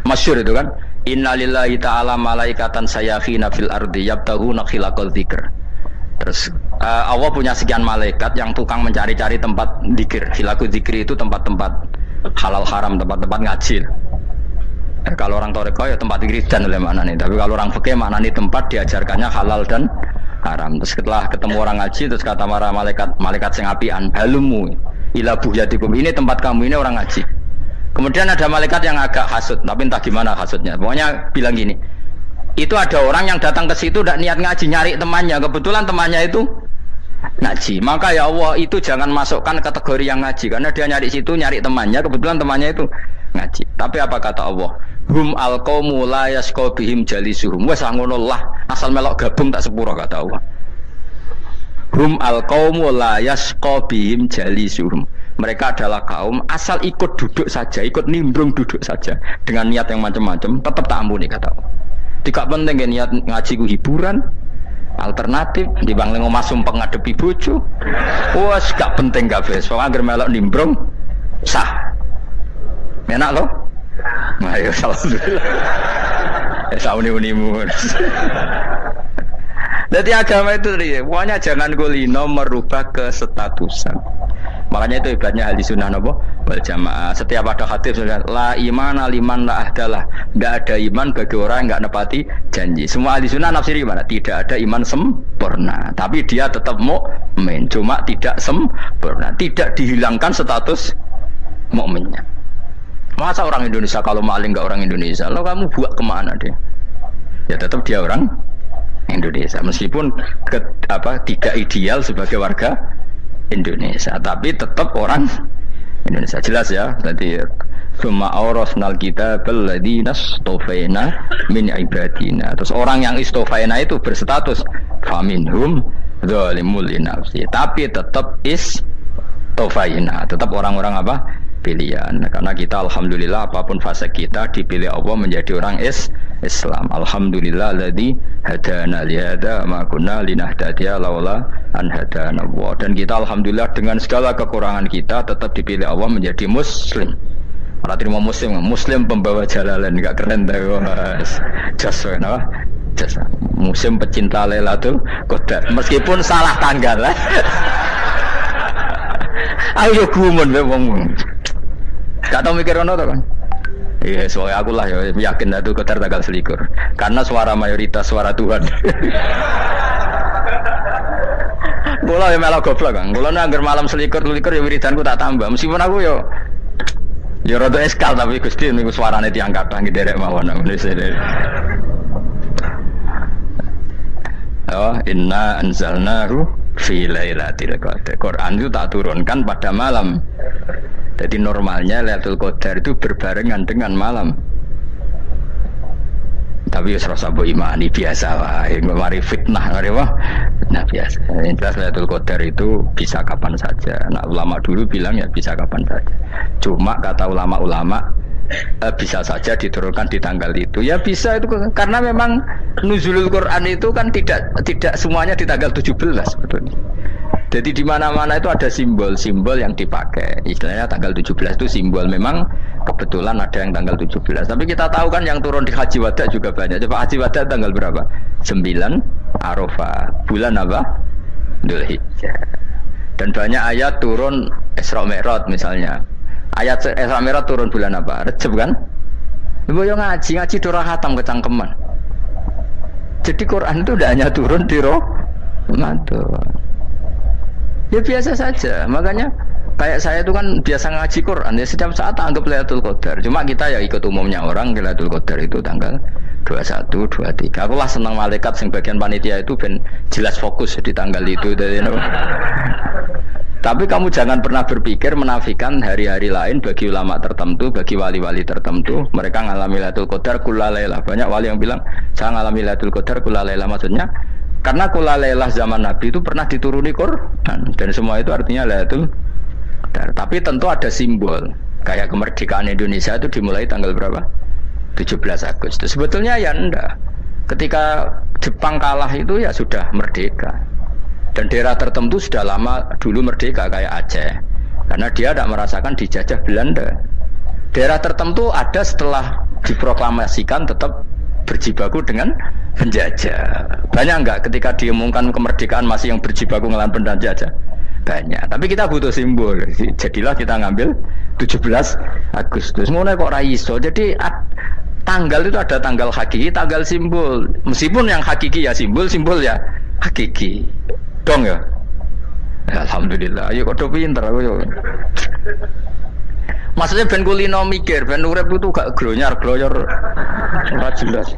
Masyhur itu kan. Innalillahi ta'ala malaikatan sayakhina fil ardi yabtaghuna khilaqal dzikr. Terus Allah punya sekian malaikat yang tukang mencari-cari tempat dzikir. Khilaqul dzikri itu tempat-tempat halal haram, tempat-tempat ngaji. Kalau orang toreko ya tempat wiridan oleh maknanya. Tapi kalau orang fikih maknanya tempat diajarkannya halal dan haram. Terus setelah ketemu orang ngaji terus kata para malaikat sing apian, halumu ila buhyatikum, ini tempat kamu, ini orang ngaji. Kemudian ada malaikat yang agak hasud, tapi entah gimana hasudnya. Pokoknya bilang gini, itu ada orang yang datang ke situ tidak niat ngaji, nyari temannya. Kebetulan temannya itu ngaji. Maka ya Allah itu jangan masukkan kategori yang ngaji, karena dia nyari situ nyari temannya. Kebetulan temannya itu ngaji. Tapi apa kata Allah? Hum alqaumu la yasqa bihim jalisuhum. Wes ngono lah, asal melok gabung tak sepuro kata Allah. Hum alqaumu la yasqa bihim jalisuhum. Mereka adalah kaum asal ikut duduk saja, ikut nimbrung duduk saja dengan niat yang macam-macam, tetap tak ampuni kata Allah. Tidak penting ya niat ngaji ku hiburan, alternatif di bang lengo masum pengadepi bojo. Wes gak penting kabeh. Soale anggere melok nimbrung sah. Enak loh. Nah, ya alhamdulillah. Ya sauni-unimu. Jadi agama itu pokoknya jangan kulino merubah kesestatusan. Makanya itu hebatnya ahli sunnah nopo wal jamaah. Setiap ada hadis la iman liman la ahdalah. Tidak ada iman bagi orang yang nggak nepati janji. Semua ahli sunnah nafsiri gimana? Tidak ada iman sempurna, tapi dia tetap mukmin. Cuma tidak sempurna, tidak dihilangkan status mukminnya. Masa orang Indonesia kalau maling nggak orang Indonesia? Lo kamu buat kemana dia? Ya tetap dia orang Indonesia, meskipun tidak ideal sebagai warga Indonesia, tapi tetap orang Indonesia, jelas ya. Jadi summa awrasnal kitabal ladzina istofaina min ibadina. Terus orang yang istofaina itu berstatus faminhum zalimul linafsi, tapi tetap istofaina, tetap orang-orang apa? Pilihan. Karena kita alhamdulillah apapun fase kita dipilih Allah menjadi orang Islam. Alhamdulillah alladzi hadana li hadza ma kunna linahtadiya laula an hadana Allah. Dan kita alhamdulillah dengan segala kekurangan kita tetap dipilih Allah menjadi muslim. Ora terima muslim pembawa jalalan, enggak keren dah Mas. Jas apa? Jas. Muslim pecinta Lailatul Qadar. Meskipun salah tanggal. Ayo gumun be wong. Gak tau mikir ono to kan? Iya, soalnya aku lah ya yakin itu Qadar tanggal 21. Karena suara mayoritas suara Tuhan. Kula ya malah goblok kan. Kula nek malam 21 ya wiridanku tak tambah. Meskipun aku ya rada eskal tapi Gusti niku suarane tiyang kathah nderek mawon Indonesia. Oh, inna anzalnahu fi lailatul qadar. Quran itu tak turunkan pada malam. Jadi normalnya Lailatul Qadar itu berbarengan dengan malam. Tapi ya serasa mbok imani biasa wae, mari fitnah ngene wah. Nah biasa. Yang jelas Lailatul Qadar itu bisa kapan saja. Nah ulama dulu bilang ya bisa kapan saja. Cuma kata ulama-ulama bisa saja diturunkan di tanggal itu. Ya bisa itu karena memang nuzulul Quran itu kan tidak semuanya di tanggal 17 sebetulnya. Jadi di mana-mana itu ada simbol-simbol yang dipakai. Istilahnya tanggal 17 itu simbol, memang kebetulan ada yang tanggal 17. Tapi kita tahu kan yang turun di Haji Wada juga banyak. Coba Haji Wada tanggal berapa? 9 Arafah. Bulan apa? Dzulhijjah. Dan banyak ayat turun Isra Mi'raj misalnya. Ayat Isra Mi'raj turun bulan apa? Rejab kan? Mbok yo ngaji dora khatam kecangkeman. Jadi Quran itu tidak hanya turun di Ramadan. Ya biasa saja, makanya kayak saya itu kan biasa ngaji Quran ya setiap saat anggap Lailatul Qadar. Cuma kita ya ikut umumnya orang Lailatul Qadar itu tanggal 21, 23. Aku lah senang malaikat yang bagian panitia itu ben jelas fokus di tanggal itu. Tapi kamu jangan pernah berpikir menafikan hari-hari lain bagi ulama tertentu, bagi wali-wali tertentu. Mereka ngalami Lailatul Qadar kulalailah. Banyak wali yang bilang, saya ngalami Lailatul Qadar kulalailah. Maksudnya, karena kulalailah zaman Nabi itu pernah dituruni Quran. Dan semua itu artinya Lailatul Qadar. Tapi tentu ada simbol. Kayak kemerdekaan Indonesia itu dimulai tanggal berapa? 17 Agustus. Sebetulnya ya enggak. Ketika Jepang kalah itu ya sudah merdeka. Dan daerah tertentu sudah lama dulu merdeka kayak Aceh. Karena dia tidak merasakan dijajah Belanda. Daerah tertentu ada setelah diproklamasikan tetap berjibaku dengan penjajah. Banyak enggak ketika diumumkan kemerdekaan masih yang berjibaku ngelawan penjajah? Banyak. Tapi kita butuh simbol. Jadilah kita ngambil 17 Agustus. Ngono kok ra iso. Jadi tanggal itu ada tanggal hakiki, tanggal simbol. Meskipun yang hakiki ya simbol, simbol ya hakiki. Dong ya. Alhamdulillah. Ayo kok do pinter aku yo. Maksudnya ben kulino mikir, ben urip itu gak glonyar-glonyor ora jelas.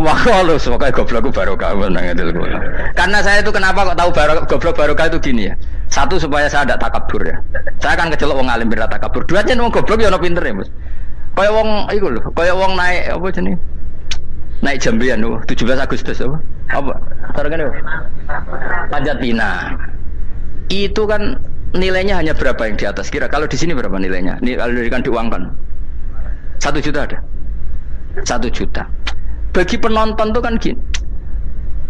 Wah, halus pokoknya goblokku barokah menang itu. Karena saya itu kenapa kok tahu goblok barokah itu gini ya. Satu supaya saya tidak takabur ya. Saya akan kecelok wong alim berat takabur. Dua aja wong goblok ya ono pinter ya, Mas. Kaya wong iku lho, kaya wong naik apa jenenge? Naik jambian lho, 17 Agustus apa? Apa? Targane lho. Panjat Pinang. Itu kan nilainya hanya berapa yang di atas? Kira kalau di sini berapa nilainya? Ini kalau diberikan diuangkan. 1 juta ada. 1 juta. Bagi penonton tuh kan gini.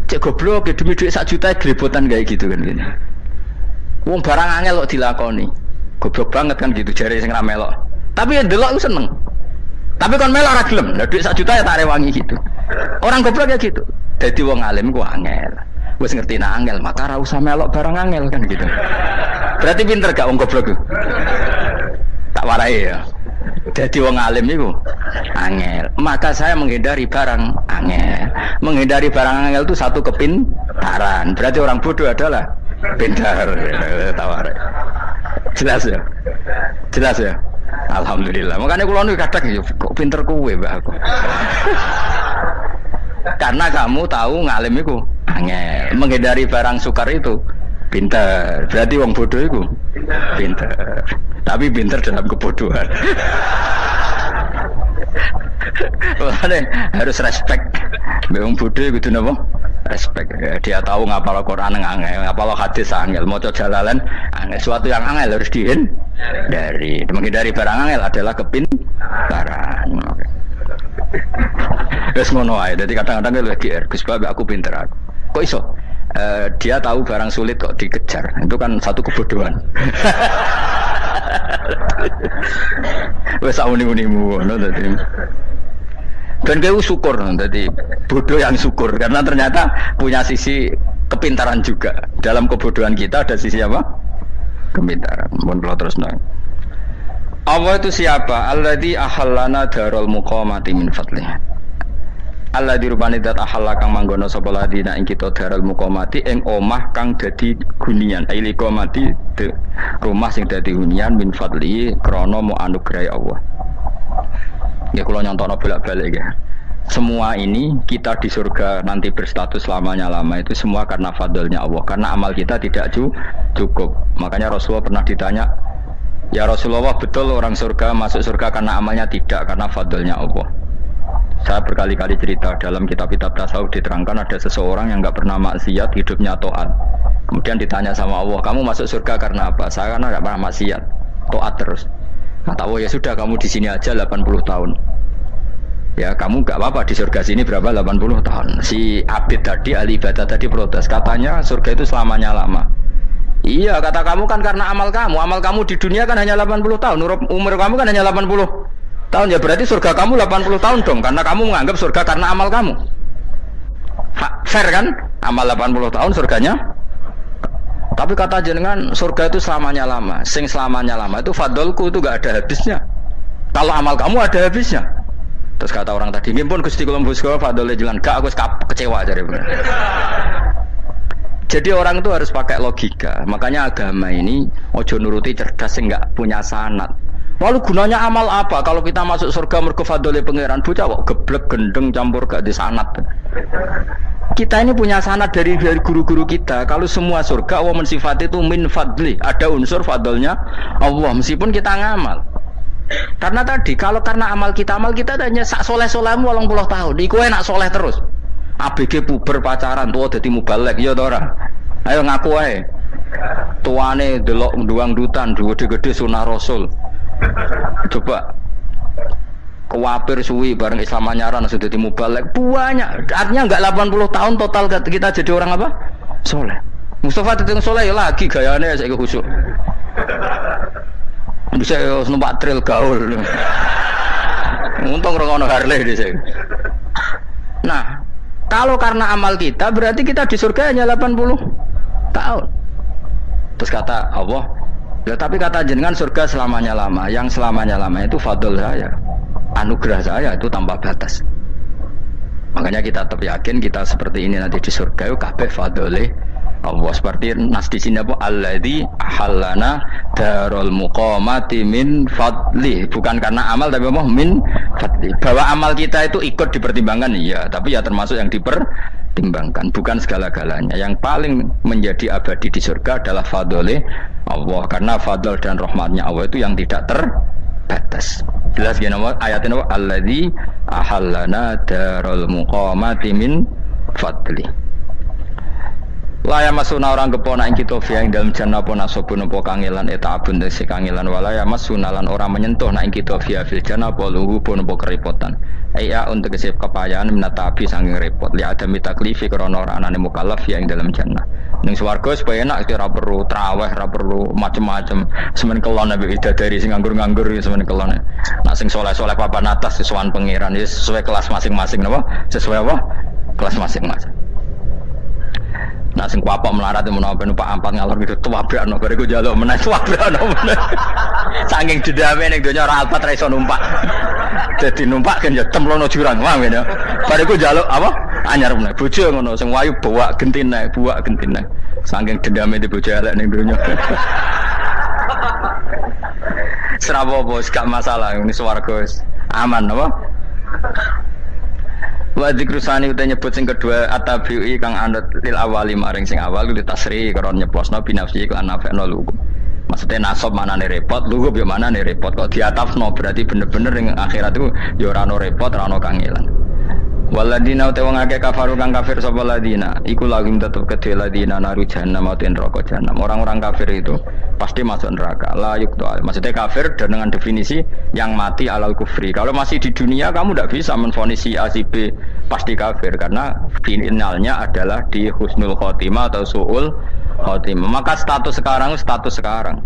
Cek goblok ya demi duit 1 juta grebotan kayak gitu kan gini. Wong barang angel kok dilakoni. Goblok banget kan gitu jare sing ra melok. Tapi ya delok aku seneng. Tapi kon melok ora gelem. Lah duit 1 juta ya tak rewangi gitu. Orang goblok ya gitu. Dadi wong alim ku angel. Wis ngerti nak angel maka ora usah melok barang angel kan gitu. Berarti pinter gak wong goblok ku? Tak warai ya. Jadi wong alim itu angel. Maka saya menghindari barang angel. Menghindari barang angel itu satu kepintaran. Berarti orang bodoh adalah pintar. Tawar. Jelas ya. Jelas ya. Alhamdulillah. Makanya kula nu kadang kok pinter kowe mbak aku. Karena kamu tahu ngalim itu angel. Menghindari barang sukar itu pintar. Berarti wong bodoh itu pintar. Tapi pintar dalam kebodohan. Harus respect. Wong bodoh itu napa? Respect. Dia tahu ngapal Quran angel, ngapal hadis angel, maca jalalan angel. Suatu yang angel harus dihindari. Menghindari barang angel adalah kepintaran. Wes ngono ae. Dadi kadang-kadang lagi Gus Bab aku pinter aku. Kok iso? Dia tahu barang sulit kok dikejar. Itu kan satu kebodohan. Wes uni-unimu ngono dadi. Dan kau syukur dadi bodoh yang syukur karena ternyata punya sisi kepintaran juga. Dalam kebodohan kita ada sisi apa? Kepintaran. Mun kula terusno. Allah itu siapa? Alladzi ahallana darul muqamati min fadlih. Allah dirupani dat ahalla kang manggono sapa ladina ing kita darul muqamati ing omah kang dadi hunian. Aili qamati rumah sing dadi hunian min fadli krana mu anugrahi Allah. Ya kula nyontokno bolak-balik ya. Semua ini kita di surga nanti berstatus lamanya-lama itu semua karena fadlnya Allah. Karena amal kita tidak cukup. Makanya Rasulullah pernah ditanya, "Ya Rasulullah, betul orang surga masuk surga karena amalnya tidak, karena fadlnya Allah?" Saya berkali-kali cerita dalam kitab-kitab tasawuf diterangkan ada seseorang yang enggak pernah maksiat, hidupnya taat. Kemudian ditanya sama Allah, "Kamu masuk surga karena apa?" "Saya karena enggak pernah maksiat, taat terus." Kata Allah, "Ya sudah, kamu di sini aja 80 tahun. Ya, kamu enggak apa-apa di surga sini berapa 80 tahun." Si Abid tadi, ahli ibadah tadi protes, katanya surga itu selamanya lama. Iya, kata kamu kan karena amal kamu di dunia kan hanya 80 tahun, umur kamu kan hanya 80 tahun, ya berarti surga kamu 80 tahun dong, karena kamu menganggap surga karena amal kamu. Fair kan? Amal 80 tahun surganya. Tapi kata jenengan surga itu selamanya lama. Sing selamanya lama itu fadolku itu gak ada habisnya. Kalau amal kamu ada habisnya. Terus kata orang tadi, "Ngimpun Gusti kula mbusga fadole jalan." Gak, aku kecewa jare. Jadi orang itu harus pakai logika. Makanya agama ini ojo nuruti cerdas sing gak punya sanad. Lalu gunanya amal apa? Kalau kita masuk surga mergo fadole pangeran, bocah kok geblek gendeng campur gak di sanad. Kita ini punya sanad dari guru-guru kita. Kalau semua surga Allah mensifati itu min fadli, ada unsur fadlnya Allah meskipun kita ngamal. Karena tadi kalau karena amal kita hanya sak soleh-solehmu 80 tahun. Iku enak soleh terus. ABG puber pacaran tua dadi mubalek ya ta ora. Ayo ngaku ae. Tuane delok nduang dutan gede-gede sunah Rasul. Coba kewapir suwi bareng Islam anyaran sudah dadi mubalek banyak. Artinya enggak 80 tahun total kita jadi orang apa? Soleh. Mustafa teteng soleh ya lagi gayane saiki khusyuk. Bisa numpak trail gaul. Untung ngono Harley dhisik. Nah, kalau karena amal kita berarti kita di surga hanya 80 tahun. Terus kata Allah, ya tapi kata jenengan surga selamanya lama. Yang selamanya lama itu fadl saya. Anugerah saya itu tanpa batas. Makanya kita tetap yakin kita seperti ini nanti di surga itu kabeh fadlile Allah. Seperti nas di sini apa alladzi ahallana darul muqamati min fadli, bukan karena amal tapi apa min fadli. Bahwa amal kita itu ikut dipertimbangkan iya, tapi ya termasuk yang dipertimbangkan, bukan segala-galanya. Yang paling menjadi abadi di surga adalah fadlile Allah, karena fadl dan rahmatnya Allah itu yang tidak terbatas. Jelas gini ayatnya apa? Alladzi ahallana darul muqamati min fadli. Laya masuna orang kepona ing kita fi ing dalem jannah apa nasabun apa kangelan eta abun desi kangelan walaya masuna lan orang menyentuh nak ing kita fi fil jannah apa luhu pun apa kerepotan. Iya untuk kesip kepayahan menatapi saking repot li adami taklifi krana ora anane mukallaf fi ing dalem jannah. Ning swarga supaya enak ora perlu traweh, ora perlu macem-macem. Semen kelon nabi dari sing nganggur-nganggur semen kelon. Nak sing saleh-saleh papan atas sesuai pangeran sesuai kelas masing-masing napa? Sesuai apa? Kelas masing-masing. Nah sing kuapok melarat menawa numpak ampat ngalor gitu tuwabrakno bariku njaluk meneh tuwabrakno meneh. Saking dendame ning donya ora alpat ra iso numpak. Dadi numpak kan ya templono jurang wae ya. Bariku njaluk apa? Anyar meneh. Bojo ngono sing wayu buak gentine. Saking dendame di bojo elek ning donya. Serapo bos gak masalah ini swarga aman apa? Wa dzikrusani uta nyebut sing kedua atabi'i kang anut lil awali maring sing awal kudu tasri karo nyeplosno binafsi lan nafekno lugu. Maksudnya nasab manane repot, lugu yo manane repot kok diatafno berarti bener-bener ning akhirat itu yo ora ono repot, ora ono kangelan. Waladina uta wong akeh kafaru kang kafir sapa ladina iku lagim tetep kedhe ladina naru jahannam ten neraka jahannam. Orang-orang kafir itu pasti masuk neraka. La yuktu. Maksudnya kafir dan dengan definisi yang mati alal kufri. Kalau masih di dunia kamu tidak bisa menvonis si A si B pasti kafir karena finalnya adalah di husnul khotimah atau suul khotimah. Maka status sekarang.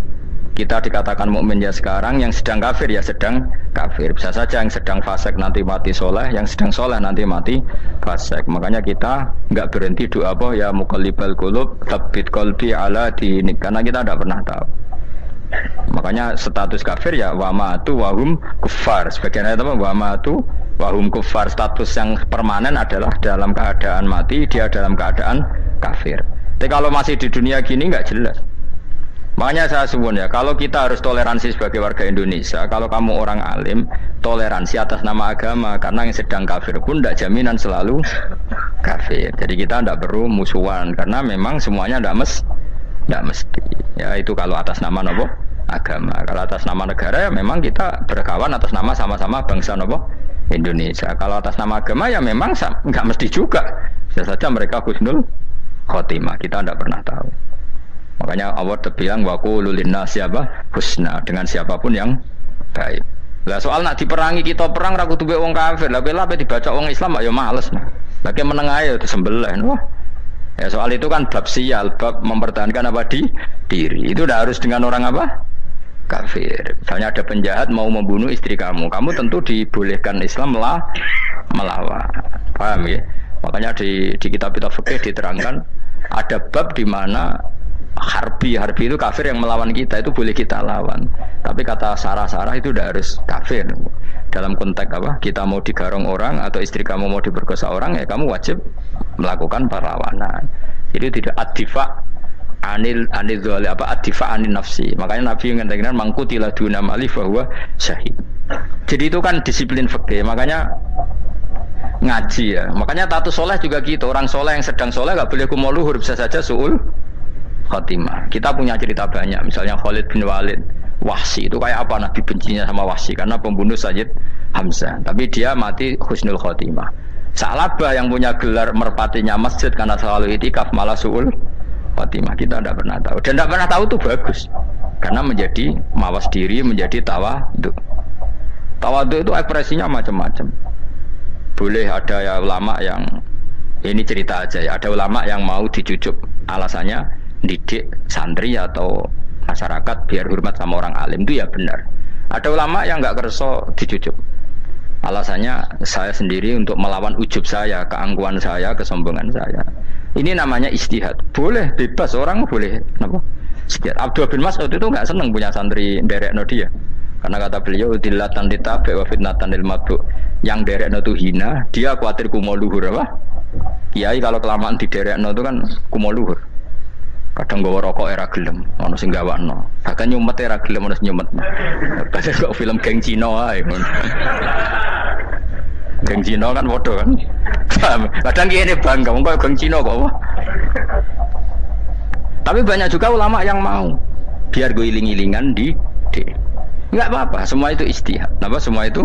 Kita dikatakan mukmin ya sekarang, yang sedang kafir ya sedang kafir. Bisa saja yang sedang fasik nanti mati soleh, yang sedang soleh nanti mati fasik. Makanya kita nggak berhenti doa apa ya muqallibal qulub tsabbit qalbi ala dinik, karena kita tidak pernah tahu. Makanya status kafir ya wamatu wahum kufar. Sebagian ayat apa wamatu wahum kufar. Status yang permanen adalah dalam keadaan mati, dia dalam keadaan kafir. Tapi kalau masih di dunia gini nggak jelas. Makanya saya suwun ya, kalau kita harus toleransi sebagai warga Indonesia, kalau kamu orang alim, toleransi atas nama agama, karena yang sedang kafir pun tidak jaminan selalu kafir. Jadi kita tidak perlu musuhan, karena memang semuanya tidak mesti. Ya itu kalau atas nama nopo agama. Kalau atas nama negara ya memang kita berkawan atas nama sama-sama bangsa nopo Indonesia. Kalau atas nama agama ya memang nggak mesti juga. Bisa saja mereka husnul khotimah, kita tidak pernah tahu. Makanya Allah terbilang waqulu linnasi siapa husna, dengan siapapun yang baik. Lah soal nak diperangi kita perang ra kudu wong kafir. Lah bela dibaca wong Islam ya males. Lagi meneng ae disembelih. Wah. Ya soal itu kan bab sial, bab mempertahankan apa diri. Itu udah harus dengan orang apa? Kafir. Misalnya ada penjahat mau membunuh istri kamu tentu dibolehkan Islam melawan. Paham ya? Makanya di kitab-kitab fikih diterangkan ada bab di mana harbi itu kafir yang melawan kita itu boleh kita lawan. Tapi kata sarah itu udah harus kafir. Dalam konteks apa? Kita mau digarong orang atau istri kamu mau diperkosa orang ya kamu wajib melakukan perlawanan. Jadi tidak adifa anil dzali apa adifa anil nafsi. Makanya Nabi mengatakan mangkutila duna mali bahwa syahid. Jadi itu kan disiplin fikih. Makanya ngaji ya. Makanya tatus soleh juga gitu. Orang soleh yang sedang soleh nggak boleh kumo luhur, bisa saja suul khotimah. Kita punya cerita banyak. Misalnya Khalid bin Walid, Wahsy itu kayak apa Nabi bencinya sama Wahsy karena pembunuh Sayyid Hamzah. Tapi dia mati husnul khotimah. Sa'labah yang punya gelar merpatinya masjid karena selalu itikaf malah suul khotimah. Kita tidak pernah tahu. Dan tidak pernah tahu itu bagus. Karena menjadi mawas diri, menjadi tawadhu. Tawadhu itu ekspresinya macam-macam. Boleh ada ya ulama yang ini cerita aja ya. Ada ulama yang mau dicucuk, alasannya didik santri atau masyarakat biar hormat sama orang alim, itu ya benar. Ada ulama yang nggak kerso dicucuk, alasannya saya sendiri untuk melawan ujub saya, keangkuhan saya, kesombongan saya. Ini namanya istihad. Boleh, bebas, orang boleh. Kenapa? Abdullah bin Mas'ud itu nggak senang punya santri nderekno dia. Karena kata beliau dilatan ditabe wa fitnatan lil mabuk. Yang derekno itu hina, dia khawatir kumo luhur apa? Kiai kalau kelamaan di derekno itu kan kumo luhur. Kadang gawa rokok era gelem, ono sing gawakno. Bahkan nyumet era gelem ono sing nyumet. Kadang kok film geng Cina ae. Geng Cina kan padha kan. Kadang kene bangga wong kok geng Cina kok apa? Tapi banyak juga ulama yang mau biar gue iling-ilingan di nggak apa-apa, semua itu istihad. Apa semua itu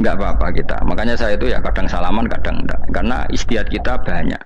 nggak apa-apa kita. Makanya saya itu ya kadang salaman, kadang enggak. Karena istihad kita banyak.